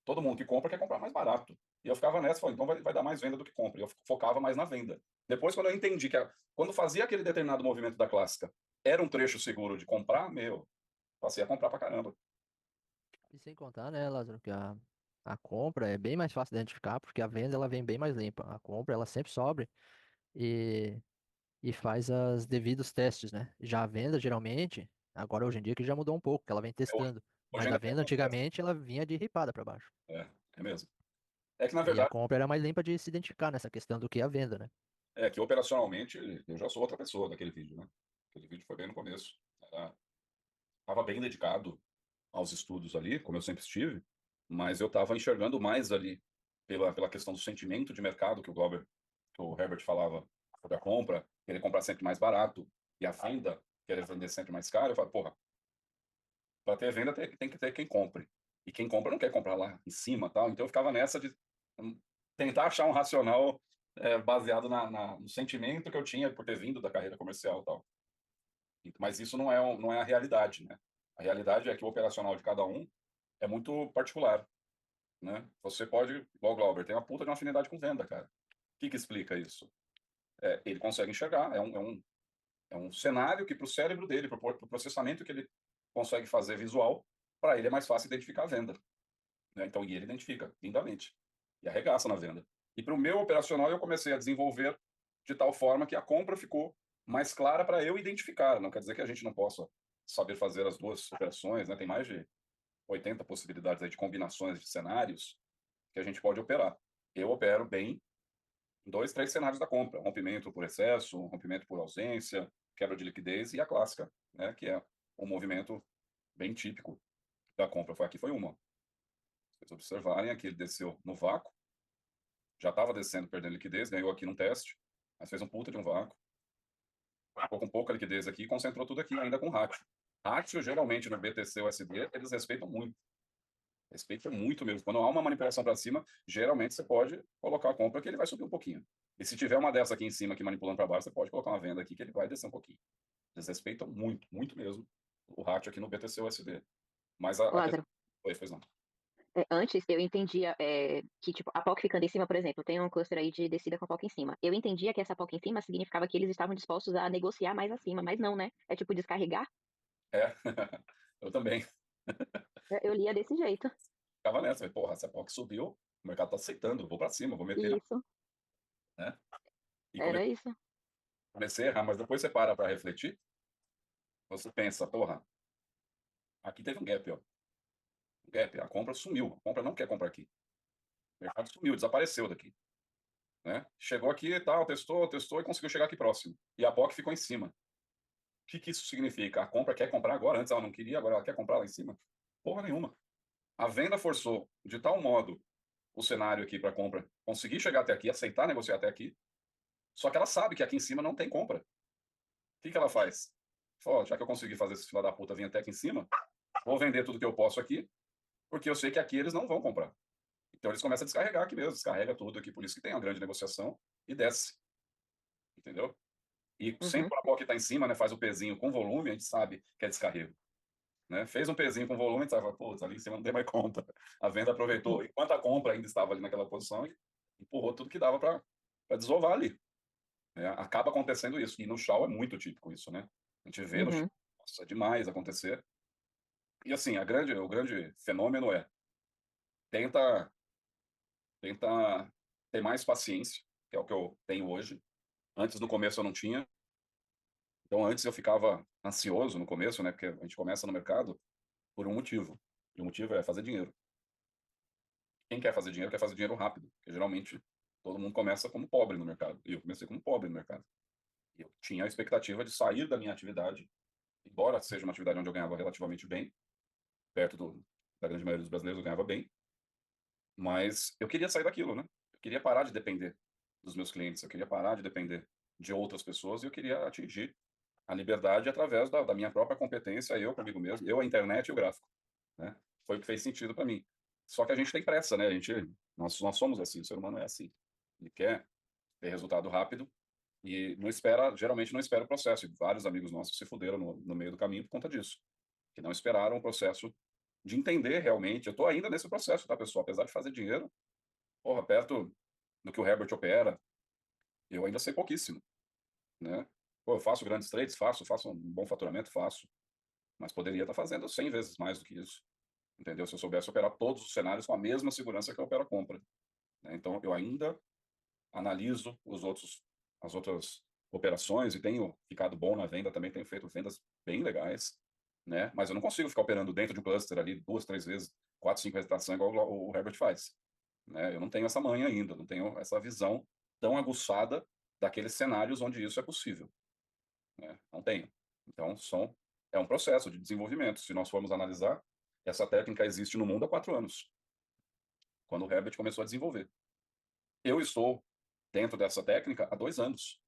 Todo mundo que compra quer comprar mais barato. E eu ficava nessa, falei, então vai dar mais venda do que compra. E eu focava mais na venda. Depois, quando eu entendi que quando fazia aquele determinado movimento da clássica, era um trecho seguro de comprar, meu, passei a comprar pra caramba. E sem contar, né, Lázaro, que a compra é bem mais fácil de identificar, porque a venda ela vem bem mais limpa. A compra ela sempre sobe e, e faz os devidos testes, né? Já a venda, geralmente, agora hoje em dia que já mudou um pouco, que ela vem Hoje, testando. hoje Mas a ainda tem venda alguns testes. antigamente ela vinha de ripada para baixo. É mesmo. É que, na E a verdade, compra era mais limpa de se identificar nessa questão do que a venda, né? é que operacionalmente eu já sou outra pessoa daquele vídeo, né? Aquele vídeo foi bem no começo. Estava bem dedicado aos estudos ali, como eu sempre estive, mas eu estava enxergando mais ali pela questão do sentimento de mercado que que o Herbert falava sobre a compra, querer comprar sempre mais barato, e a venda, querer vender sempre mais caro. Eu falo, porra, para ter venda tem que ter quem compre. E quem compra não quer comprar lá em cima, tal. Então eu ficava nessa de tentar achar um racional baseado no sentimento que eu tinha por ter vindo da carreira comercial e tal. Mas isso não é a realidade, né? A realidade é que o operacional de cada um é muito particular, né? Você pode, igual o Glauber, tem uma puta de uma afinidade com venda, cara. O que explica isso? Ele consegue enxergar, é um cenário que para o cérebro dele, para o processamento que ele consegue fazer visual, para ele é mais fácil identificar a venda, né? Então, e ele identifica lindamente e arregaça na venda. E para o meu operacional, eu comecei a desenvolver de tal forma que a compra ficou mais clara para eu identificar. Não quer dizer que a gente não possa saber fazer as duas operações, né? Tem mais de 80 possibilidades aí de combinações de cenários que a gente pode operar. Eu opero bem em 2, 3 cenários da compra: rompimento por excesso, rompimento por ausência, quebra de liquidez e a clássica, né? Que é um movimento bem típico da compra. Foi uma. Se vocês observarem, aqui ele desceu no vácuo, já estava descendo, perdendo liquidez, ganhou aqui num teste, mas fez um puta de um vácuo. Ficou com pouca liquidez aqui e concentrou tudo aqui, ainda com ratio. Ratio, geralmente, no BTC USD, eles respeitam muito. Respeitam muito mesmo. Quando há uma manipulação para cima, geralmente você pode colocar a compra que ele vai subir um pouquinho. E se tiver uma dessa aqui em cima, aqui manipulando para baixo, você pode colocar uma venda aqui que ele vai descer um pouquinho. Eles respeitam muito, muito mesmo o ratio aqui no BTC USD. Mas a Lázaro, Oi, pois não. antes eu entendia que, tipo, a POC ficando em cima, por exemplo, tem um cluster aí de descida com a POC em cima. Eu entendia que essa POC em cima significava que eles estavam dispostos a negociar mais acima, mas não, né? É tipo descarregar. É, eu também. Eu lia desse jeito. Ficava nessa, falei, porra, se a POC subiu, o mercado tá aceitando, vou para cima, vou meter, Isso, né? E era isso. comecei a errar, mas depois você para refletir, você pensa, porra, aqui teve um gap, ó. Um gap, a compra sumiu, a compra não quer comprar aqui. O mercado sumiu, desapareceu daqui, né? Chegou aqui e tal, testou e conseguiu chegar aqui próximo. E a POC ficou em cima. O que isso significa? A compra quer comprar agora, antes ela não queria, agora ela quer comprar lá em cima? Porra nenhuma. A venda forçou de tal modo o cenário aqui para compra conseguir chegar até aqui, aceitar negociar até aqui, só que ela sabe que aqui em cima não tem compra. O que ela faz? Fala, ó, já que eu consegui fazer esse filho da puta vir até aqui em cima, vou vender tudo que eu posso aqui, porque eu sei que aqui eles não vão comprar. Então eles começam a descarregar aqui mesmo, descarrega tudo aqui, por isso que tem uma grande negociação e desce. Entendeu? E sempre Uhum. quando a POC está em cima, né, faz o pezinho com volume, a gente sabe que é descarrego. Né? Fez um pezinho com volume, a gente sabe, putz, ali em cima não tem mais compra. A venda aproveitou, enquanto a compra ainda estava ali naquela posição, e empurrou tudo que dava para desovar ali. Né? Acaba acontecendo isso. E no Shaw é muito típico isso, né? A gente vê no Shaw, Uhum. nossa, é demais acontecer. E assim, o grande fenômeno é tenta, tenta ter mais paciência, que é o que eu tenho hoje. Antes, no começo, eu não tinha. Então, antes eu ficava ansioso no começo, né? Porque a gente começa no mercado por um motivo. E o motivo é fazer dinheiro. Quem quer fazer dinheiro rápido. Porque geralmente todo mundo começa como pobre no mercado. E eu comecei como pobre no mercado. E eu tinha a expectativa de sair da minha atividade, embora seja uma atividade onde eu ganhava relativamente bem, perto da grande maioria dos brasileiros eu ganhava bem, mas eu queria sair daquilo, né? Eu queria parar de depender dos meus clientes, eu queria parar de depender de outras pessoas e eu queria atingir a liberdade através da minha própria competência, eu comigo mesmo, eu, a internet e o gráfico, né? Foi o que fez sentido para mim. Só que a gente tem pressa, né? Nós somos assim, o ser humano é assim. Ele quer ter resultado rápido e não espera, geralmente não espera o processo. E vários amigos nossos se fuderam no meio do caminho por conta disso, que não esperaram o processo de entender realmente. Eu estou ainda nesse processo, tá, pessoal? Apesar de fazer dinheiro, porra, perto do que o Herbert opera, eu ainda sei pouquíssimo, né? Pô, eu faço grandes trades, faço um bom faturamento, faço, mas poderia estar fazendo 100 vezes mais do que isso, entendeu? Se eu soubesse operar todos os cenários com a mesma segurança que eu opero a compra, né? Então, eu ainda analiso as outras operações e tenho ficado bom na venda, também tenho feito vendas bem legais, né? Mas eu não consigo ficar operando dentro de um cluster ali 2, 3 vezes, 4, 5 vezes tração igual o Herbert faz, né? Eu não tenho essa manha ainda, não tenho essa visão tão aguçada daqueles cenários onde isso é possível, né? Não tenho. Então, é um processo de desenvolvimento. Se nós formos analisar, essa técnica existe no mundo há 4 anos, quando o Herbert começou a desenvolver. Eu estou dentro dessa técnica há 2 anos.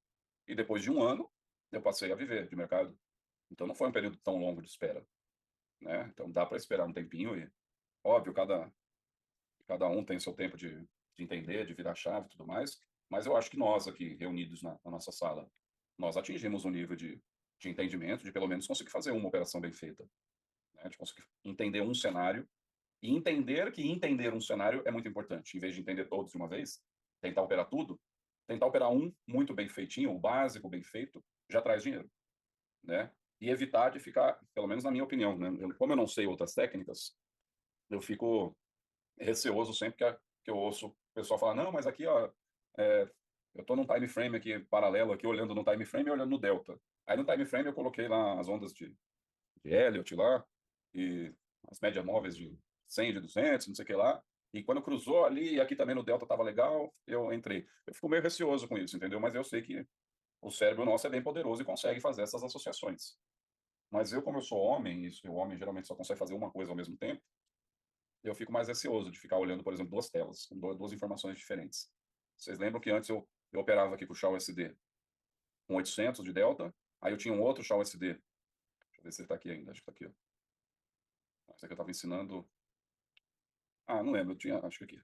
E depois de 1 ano, eu passei a viver de mercado. Então não foi um período tão longo de espera, né? Então dá para esperar um tempinho e, óbvio, cada um tem seu tempo de entender, de virar chave e tudo mais. Mas eu acho que nós aqui, reunidos na nossa sala, nós atingimos um nível de entendimento, de pelo menos conseguir fazer uma operação bem feita, né? De conseguir entender um cenário e entender que entender um cenário é muito importante. Em vez de entender todos de uma vez, tentar operar tudo, tentar operar um muito bem feitinho, o básico bem feito, já traz dinheiro, né? E evitar de ficar, pelo menos na minha opinião, né? Como eu não sei outras técnicas, eu fico receoso sempre que eu ouço o pessoal falar, não, mas aqui, ó, eu estou num time frame aqui paralelo, aqui olhando no time frame e olhando no delta. Aí no time frame eu coloquei lá as ondas de Elliott lá, e as médias móveis de 100, de 200, não sei o que lá. E quando cruzou ali, e aqui também no delta estava legal, eu entrei. Eu fico meio receoso com isso, entendeu? Mas eu sei que o cérebro nosso é bem poderoso e consegue fazer essas associações. Mas eu, como eu sou homem, e o homem geralmente só consegue fazer uma coisa ao mesmo tempo, eu fico mais receoso de ficar olhando, por exemplo, duas telas, com duas informações diferentes. Vocês lembram que antes eu operava aqui com o SHA-USD com 800 de delta, aí eu tinha um outro SHA-USD. Deixa eu ver se ele está aqui ainda, acho que está aqui. Ó. Esse aqui eu estava ensinando. Ah, não lembro, eu tinha, acho que aqui.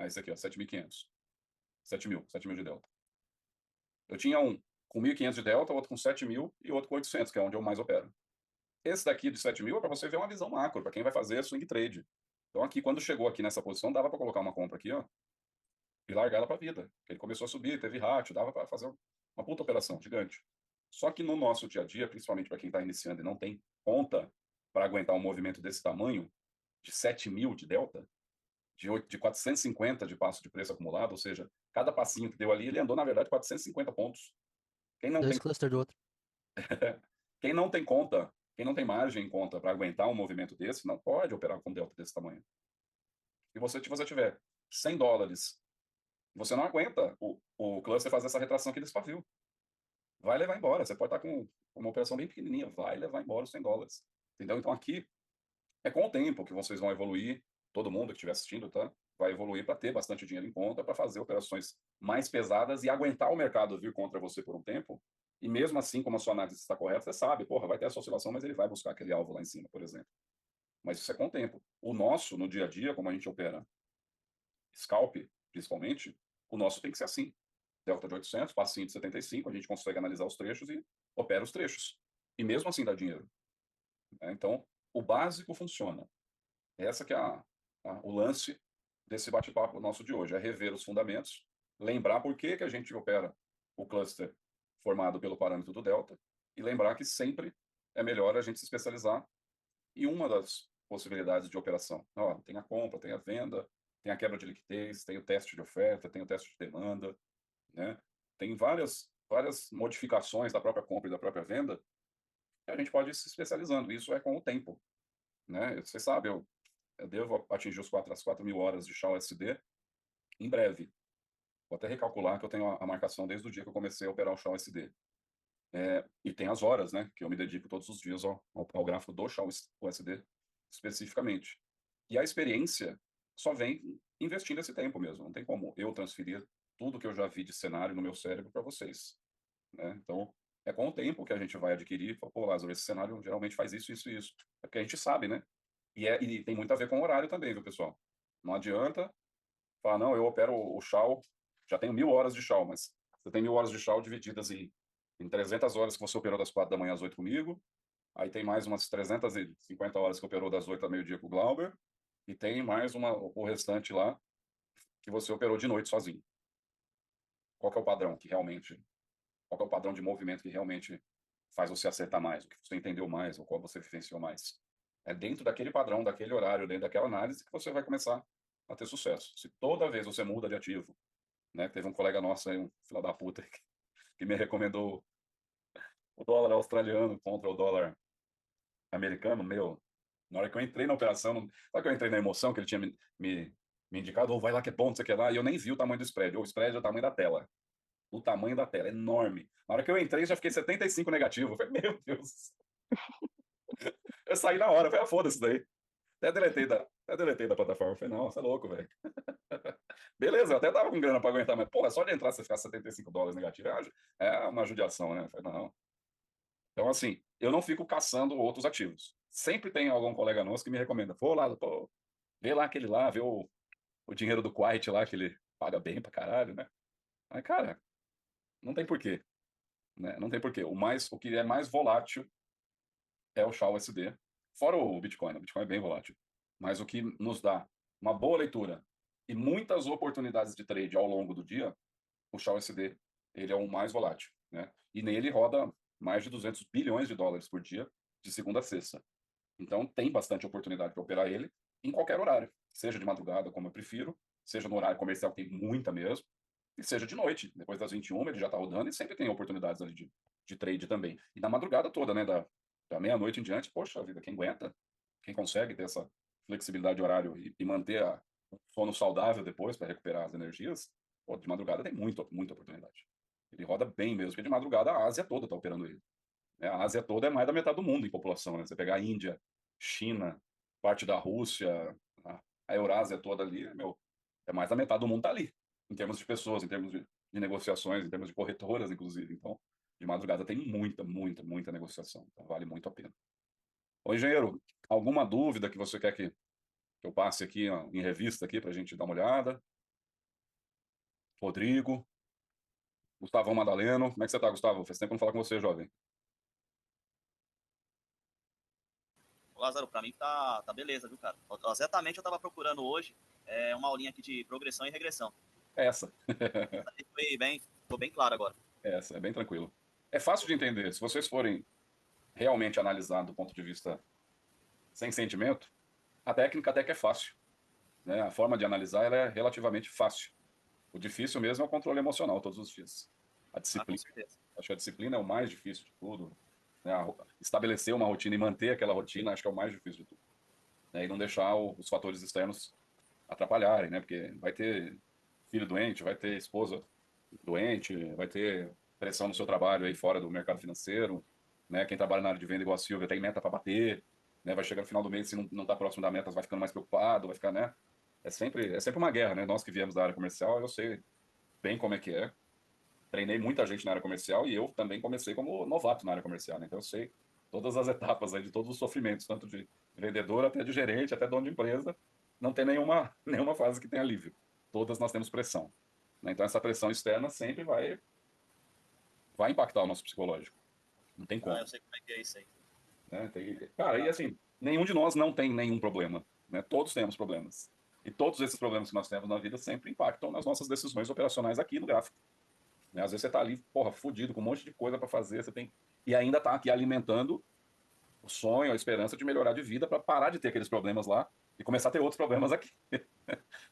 Esse aqui, ó, 7.500. 7.000 de delta. Eu tinha um com 1.500 de delta, outro com 7.000 e outro com 800, que é onde eu mais opero. Esse daqui de 7.000 é para você ver uma visão macro, para quem vai fazer swing trade. Então aqui, quando chegou aqui nessa posição, dava para colocar uma compra aqui, ó, e largar ela para a vida. Ele começou a subir, teve ratio, dava para fazer uma puta operação gigante. Só que no nosso dia a dia, principalmente para quem está iniciando e não tem conta para aguentar um movimento desse tamanho, de 7.000 de delta, de 450 de passo de preço acumulado, ou seja, cada passinho que deu ali, ele andou, na verdade, 450 pontos. Quem não Dois tem, clusters do outro. quem não tem conta, quem não tem margem em conta para aguentar um movimento desse, não pode operar com delta desse tamanho. Se você tiver $100, você não aguenta o cluster fazer essa retração aqui desse pavio. Vai levar embora. Você pode estar com uma operação bem pequenininha, vai levar embora os $100. Entendeu? Então aqui é com o tempo que vocês vão evoluir, todo mundo que estiver assistindo, tá? Vai evoluir para ter bastante dinheiro em conta, para fazer operações mais pesadas e aguentar o mercado vir contra você por um tempo. E mesmo assim, como a sua análise está correta, você sabe, porra, vai ter essa oscilação, mas ele vai buscar aquele alvo lá em cima, por exemplo. Mas isso é com o tempo. O nosso, no dia a dia, como a gente opera scalp, principalmente, o nosso tem que ser assim. Delta de 800, passinho de 75, a gente consegue analisar os trechos e opera os trechos. E mesmo assim dá dinheiro. Né? Então, o básico funciona. Essa que é o lance desse bate-papo nosso de hoje, é rever os fundamentos, lembrar por que a gente opera o cluster formado pelo parâmetro do delta e lembrar que sempre é melhor a gente se especializar em uma das possibilidades de operação. Ó, tem a compra, tem a venda, tem a quebra de liquidez, tem o teste de oferta, tem o teste de demanda, né? Tem várias modificações da própria compra e da própria venda que a gente pode ir se especializando. Isso é com o tempo, né? Você sabe, eu devo atingir as 4.000 horas de SHA-USD em breve. Vou até recalcular que eu tenho a marcação desde o dia que eu comecei a operar o SHA-USD. E tem as horas, né? Que eu me dedico todos os dias ao gráfico do SHA-USD especificamente. E a experiência só vem investindo esse tempo mesmo. Não tem como eu transferir tudo que eu já vi de cenário no meu cérebro para vocês, né? Então, é com o tempo que a gente vai adquirir. Pô, Lázaro, esse cenário geralmente faz isso, isso e isso. É porque a gente sabe, né? E tem muito a ver com o horário também, viu, pessoal? Não adianta falar, não, eu opero o SHAO, já tenho 1.000 horas de SHAO, mas você tem 1.000 horas de SHAO divididas em 300 horas que você operou das 4 da manhã às 8 comigo, aí tem mais umas 350 horas que operou das 8 ao meio-dia com o Glauber, e tem mais o restante lá que você operou de noite sozinho. Qual que é o padrão que realmente, qual que é o padrão de movimento que realmente faz você acertar mais, o que você entendeu mais, ou qual você vivenciou mais? É dentro daquele padrão, daquele horário, dentro daquela análise que você vai começar a ter sucesso. Se toda vez você muda de ativo, né? Teve um colega nosso aí, um filho da puta, que me recomendou o dólar australiano contra o dólar americano, meu. Na hora que eu entrei na operação, sabe que eu entrei na emoção que ele tinha me indicado, ou vai lá que é bom, não sei o que lá, e eu nem vi o tamanho do spread. O spread é o tamanho da tela. O tamanho da tela, enorme. Na hora que eu entrei, já fiquei 75 negativo. Eu falei, meu Deus. Eu saí na hora, falei, foda-se daí. Até deletei da plataforma. Eu falei, não, você é louco, velho. Beleza, eu até tava com grana para aguentar, mas, porra, só de entrar você ficar $75 negativo é uma judiação, né? Eu falei, não. Então, assim, eu não fico caçando outros ativos. Sempre tem algum colega nosso que me recomenda, pô, lá, pô, vê lá aquele lá, vê o dinheiro do Quiet lá, que ele paga bem pra caralho, né? Mas, cara, não tem porquê, né? Não tem porquê. O que é mais volátil é o SHA-USD, fora o Bitcoin, né? O Bitcoin é bem volátil. Mas o que nos dá uma boa leitura e muitas oportunidades de trade ao longo do dia, o SHA-USD, ele é o mais volátil, né? E nele roda mais de 200 bilhões de dólares por dia, de segunda a sexta. Então tem bastante oportunidade para operar ele em qualquer horário, seja de madrugada, como eu prefiro, seja no horário comercial, que tem muita mesmo, e seja de noite, depois das 21 ele já está rodando e sempre tem oportunidades ali de trade também. E na madrugada toda, né, da meia-noite em diante, poxa vida, quem aguenta, quem consegue ter essa flexibilidade de horário e manter um sono saudável depois para recuperar as energias, pô, de madrugada tem muita oportunidade. Ele roda bem mesmo, porque de madrugada a Ásia toda está operando ele, né? A Ásia toda é mais da metade do mundo em população, né? Você pegar a Índia, China, parte da Rússia, a Eurásia toda ali, meu, é mais da metade do mundo tá ali, em termos de pessoas, em termos de negociações, em termos de corretoras, inclusive. Então, de madrugada tem muita negociação. Então, vale muito a pena. Ô, engenheiro, alguma dúvida que você quer que eu passe aqui ó, em revista aqui para a gente dar uma olhada? Rodrigo, Gustavão Madaleno, como é que você tá, Gustavo? Faz tempo que eu não falar com você, jovem. Lázaro, pra mim tá beleza, viu, cara? Exatamente eu tava procurando hoje uma aulinha aqui de progressão e regressão. É essa. Aí ficou bem claro agora. Essa, é bem tranquilo. É fácil de entender. Se vocês forem realmente analisar do ponto de vista sem sentimento, a técnica até que é fácil, né? A forma de analisar ela é relativamente fácil. O difícil mesmo é o controle emocional todos os dias. A Ah, com disciplina, certeza. acho que a disciplina é o mais difícil de tudo, né? Estabelecer uma rotina e manter aquela rotina, acho que é o mais difícil de tudo, né? E não deixar os fatores externos atrapalharem, né? Porque vai ter filho doente, vai ter esposa doente, vai ter pressão no seu trabalho aí fora do mercado financeiro, né? Quem trabalha na área de venda igual a Silvia tem meta para bater, né? Vai chegar no final do mês, se não tá próximo da meta, vai ficando mais preocupado, vai ficar, né? É sempre uma guerra, né? Nós que viemos da área comercial, eu sei bem como é que é. Treinei muita gente na área comercial e eu também comecei como novato na área comercial, né? Então eu sei todas as etapas aí de todos os sofrimentos, tanto de vendedor até de gerente, até dono de empresa. Não tem nenhuma fase que tenha alívio. Todas nós temos pressão, né? Então essa pressão externa sempre vai impactar o nosso psicológico. Não tem Ah, como, eu sei como é que é isso aí. né? Cara, e assim, nenhum de nós não tem nenhum problema, né? Todos temos problemas. E todos esses problemas que nós temos na vida sempre impactam nas nossas decisões operacionais aqui no gráfico, né? Às vezes você tá ali, porra, fudido, com um monte de coisa para fazer, e ainda tá aqui alimentando o sonho, a esperança de melhorar de vida para parar de ter aqueles problemas lá e começar a ter outros problemas aqui.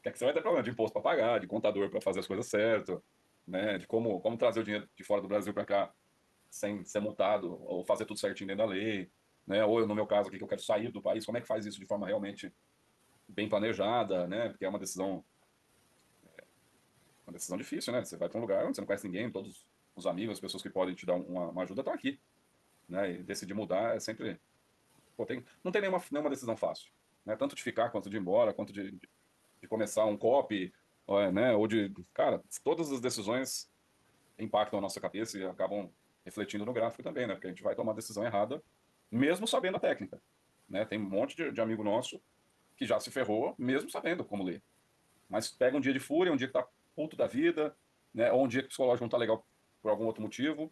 Que é que você vai ter problema de imposto para pagar, de contador para fazer as coisas certas, né? De como trazer o dinheiro de fora do Brasil para cá sem ser multado, ou fazer tudo certinho dentro da lei, né? Ou no meu caso aqui, que eu quero sair do país, como é que faz isso de forma realmente bem planejada, né? Porque é uma decisão difícil, né? Você vai para um lugar onde você não conhece ninguém, todos os amigos, as pessoas que podem te dar uma ajuda estão aqui, né? E decidir mudar é sempre. Pô, não tem nenhuma decisão fácil, né? Tanto de ficar, quanto de ir embora, quanto de começar um copy, né? Ou de. Cara, todas as decisões impactam a nossa cabeça e acabam refletindo no gráfico também, né? Porque a gente vai tomar a decisão errada, mesmo sabendo a técnica, né? Tem um monte de amigo nosso que já se ferrou, mesmo sabendo como ler. Mas pega um dia de fúria, um dia que tá puto da vida, né? Ou um dia que o psicológico não tá legal por algum outro motivo,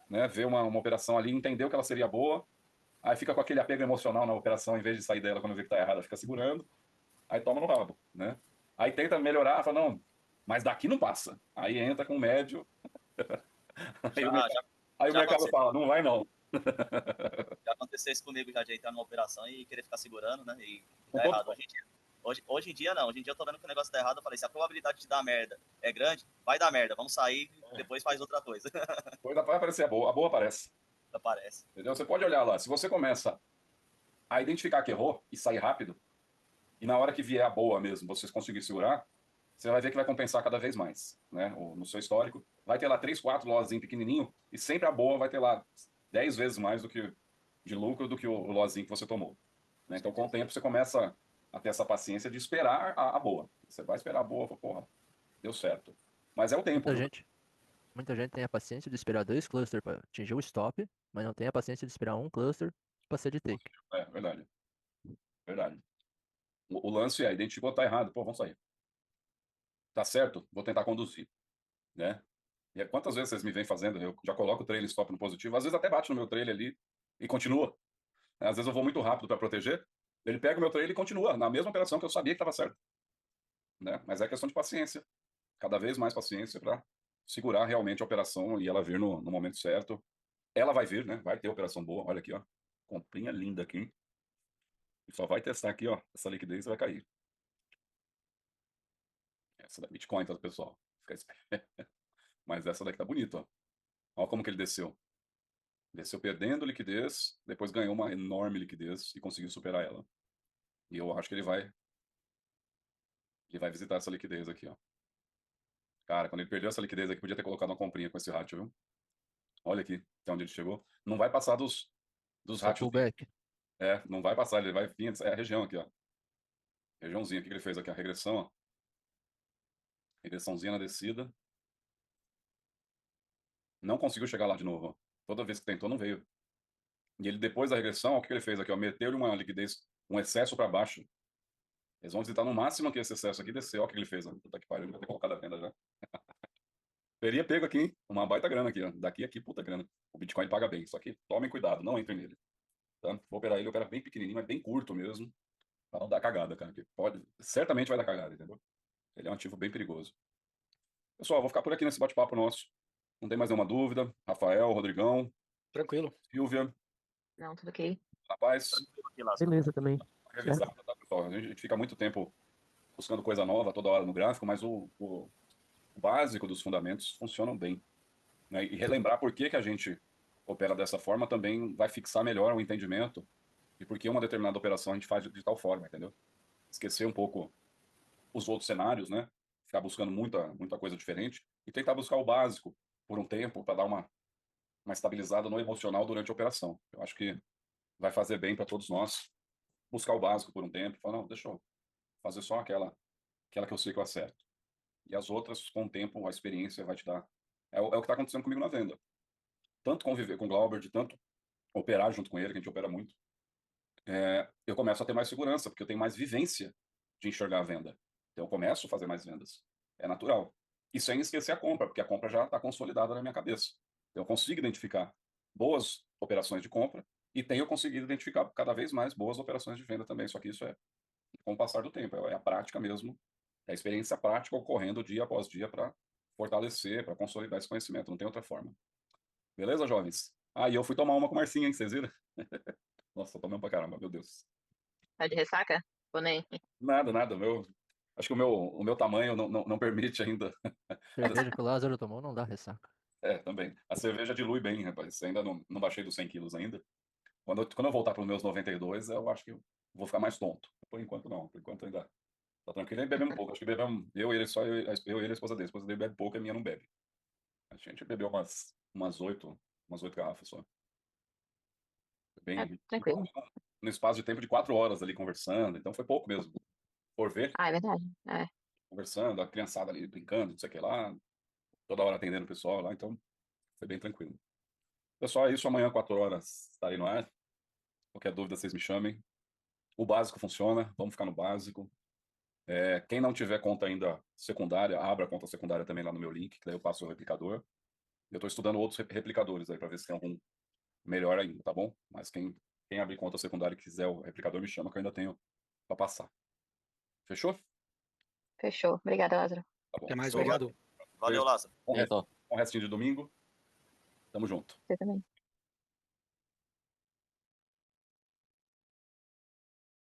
né? Vê uma operação ali, entendeu que ela seria boa, aí fica com aquele apego emocional na operação, em vez de sair dela quando vê que tá errada, fica segurando, aí toma no rabo, né? Aí tenta melhorar, fala, não, mas daqui não passa. Aí entra com o médio, aí Já, o já, mercado, aí o já mercado aconteceu, fala, não vai não. já aconteceu isso comigo já de entrar numa operação e querer ficar segurando, né? E Um dar ponto errado. Hoje em dia não. Hoje em dia eu tô vendo que o negócio tá errado. Eu falei, se a probabilidade de dar merda é grande, vai dar merda. Vamos sair e depois faz outra coisa. coisa vai aparecer a boa aparece. Aparece. Entendeu? Você pode olhar lá, se você começa a identificar que errou e sair rápido, e na hora que vier a boa mesmo, vocês conseguirem segurar, você vai ver que vai compensar cada vez mais, né? No seu histórico, vai ter lá 3, 4 lozinho pequenininho, e sempre a boa vai ter lá 10 vezes mais do que de lucro do que o lozinho que você tomou, né? Então, com o tempo, você começa a ter essa paciência de esperar a boa. Você vai esperar a boa, fala, porra, deu certo. Mas é o tempo, Muita viu? gente, muita gente tem a paciência de esperar dois clusters para atingir o stop, mas não tem a paciência de esperar um cluster para ser de take. É, verdade, verdade. O lance é, identificou, tá errado, pô, vamos sair. Tá certo? Vou tentar conduzir, né? E quantas vezes vocês me vêm fazendo? Eu já coloco o trailer stop no positivo, às vezes até bate no meu trailer ali e continua. Às vezes eu vou muito rápido para proteger, ele pega o meu trailer e continua na mesma operação que eu sabia que estava certo, né? Mas é questão de paciência, cada vez mais paciência para segurar realmente a operação e ela vir no momento certo. Ela vai vir, né? Vai ter operação boa. Olha aqui, ó. Comprinha linda aqui. E só vai testar aqui, ó. Essa liquidez vai cair. Essa da Bitcoin, tá, pessoal? Fica esperto. Mas essa daqui tá bonita, ó. Olha como que ele desceu. Desceu perdendo liquidez, depois ganhou uma enorme liquidez e conseguiu superar ela. E eu acho que ele vai visitar essa liquidez aqui, ó. Cara, quando ele perdeu essa liquidez aqui, podia ter colocado uma comprinha com esse ratio, viu? Olha aqui, até onde ele chegou. Não vai passar dos Esse é o ratios. pullback. É, não vai passar, ele vai vir. É a região aqui, ó. Regiãozinha, o que que ele fez aqui? A regressão, ó. Regressãozinha na descida. Não conseguiu chegar lá de novo, ó. Toda vez que tentou, não veio. E ele, depois da regressão, ó, o que que ele fez aqui, ó? Meteu-lhe uma liquidez, um excesso para baixo. Eles vão visitar no máximo que esse excesso aqui desceu. Ó, o que ele fez, ó. Puta que pariu, ele vai ter colocado a venda já. Teria pego aqui, hein? Uma baita grana aqui, ó. Daqui aqui, puta grana. O Bitcoin paga bem. Só que tomem cuidado, não entrem nele. Tá? Vou operar ele, opera bem pequenininho, mas bem curto mesmo. Pra não dar cagada, cara. Que pode, certamente vai dar cagada, entendeu? Ele é um ativo bem perigoso. Pessoal, vou ficar por aqui nesse bate-papo nosso. Não tem mais nenhuma dúvida. Rafael, Rodrigão, Tranquilo. Silvia, Não, tudo ok. rapaz, Tranquilo aqui, Lázaro. Beleza também. revisar, tá, pessoal? A gente fica muito tempo buscando coisa nova toda hora no gráfico, mas o básico dos fundamentos funcionam bem, né? E relembrar por que que a gente opera dessa forma também vai fixar melhor o entendimento e por que uma determinada operação a gente faz de tal forma, entendeu? Esquecer um pouco os outros cenários, né? Ficar buscando muita coisa diferente e tentar buscar o básico por um tempo para dar uma estabilizada no emocional durante a operação. Eu acho que vai fazer bem para todos nós buscar o básico por um tempo e falar, não, deixa eu fazer só aquela que eu sei que eu acerto. E as outras, com o tempo, a experiência vai te dar. É o que está acontecendo comigo na venda. Tanto conviver com o Glauber, de tanto operar junto com ele, que a gente opera muito, eu começo a ter mais segurança, porque eu tenho mais vivência de enxergar a venda. Então eu começo a fazer mais vendas. É natural. E sem esquecer a compra, porque a compra já está consolidada na minha cabeça. Então eu consigo identificar boas operações de compra e tenho conseguido identificar cada vez mais boas operações de venda também. Só que isso é com o passar do tempo, é a prática mesmo, é a experiência prática ocorrendo dia após dia para fortalecer, para consolidar esse conhecimento. Não tem outra forma. Beleza, jovens? Ah, e eu fui tomar uma com o Marcinho, hein? Vocês viram? Nossa, eu tomei um pra caramba, meu Deus. Tá de ressaca? Ou nem? Nada, nada. Acho que o meu tamanho não permite ainda. Cerveja que o Lázaro tomou não dá ressaca. É, também. A cerveja dilui bem, rapaz. Ainda não baixei dos 100 quilos ainda. Quando eu voltar para os meus 92, eu acho que eu vou ficar mais tonto. Por enquanto, não. Por enquanto, ainda tá tranquilo. E bebemos pouco. Acho que bebemos eu e ele, só eu e ele, a esposa dele. A esposa dele bebe pouco e a minha não bebe. A gente bebeu umas oito garrafas só. É, Bem, tranquilo. no espaço de tempo de 4 horas ali conversando. Então foi pouco mesmo. Por ver, Ah, é verdade. É. conversando, a criançada ali brincando, não sei o que lá. Toda hora atendendo o pessoal lá. Então foi bem tranquilo. Pessoal, é isso. Amanhã, 4 horas, estarei no ar. Qualquer dúvida, vocês me chamem. O básico funciona. Vamos ficar no básico. Quem não tiver conta ainda secundária, abra a conta secundária também lá no meu link, que daí eu passo o replicador. Eu estou estudando outros replicadores aí para ver se tem algum melhor ainda, tá bom? Mas quem abrir conta secundária e quiser o replicador, me chama que eu ainda tenho para passar. Fechou? Fechou. Obrigada, Lázaro. Tá bom. Até mais, Show. obrigado. Valeu, Lázaro. Bom Então. restinho de domingo. Tamo junto. Você também.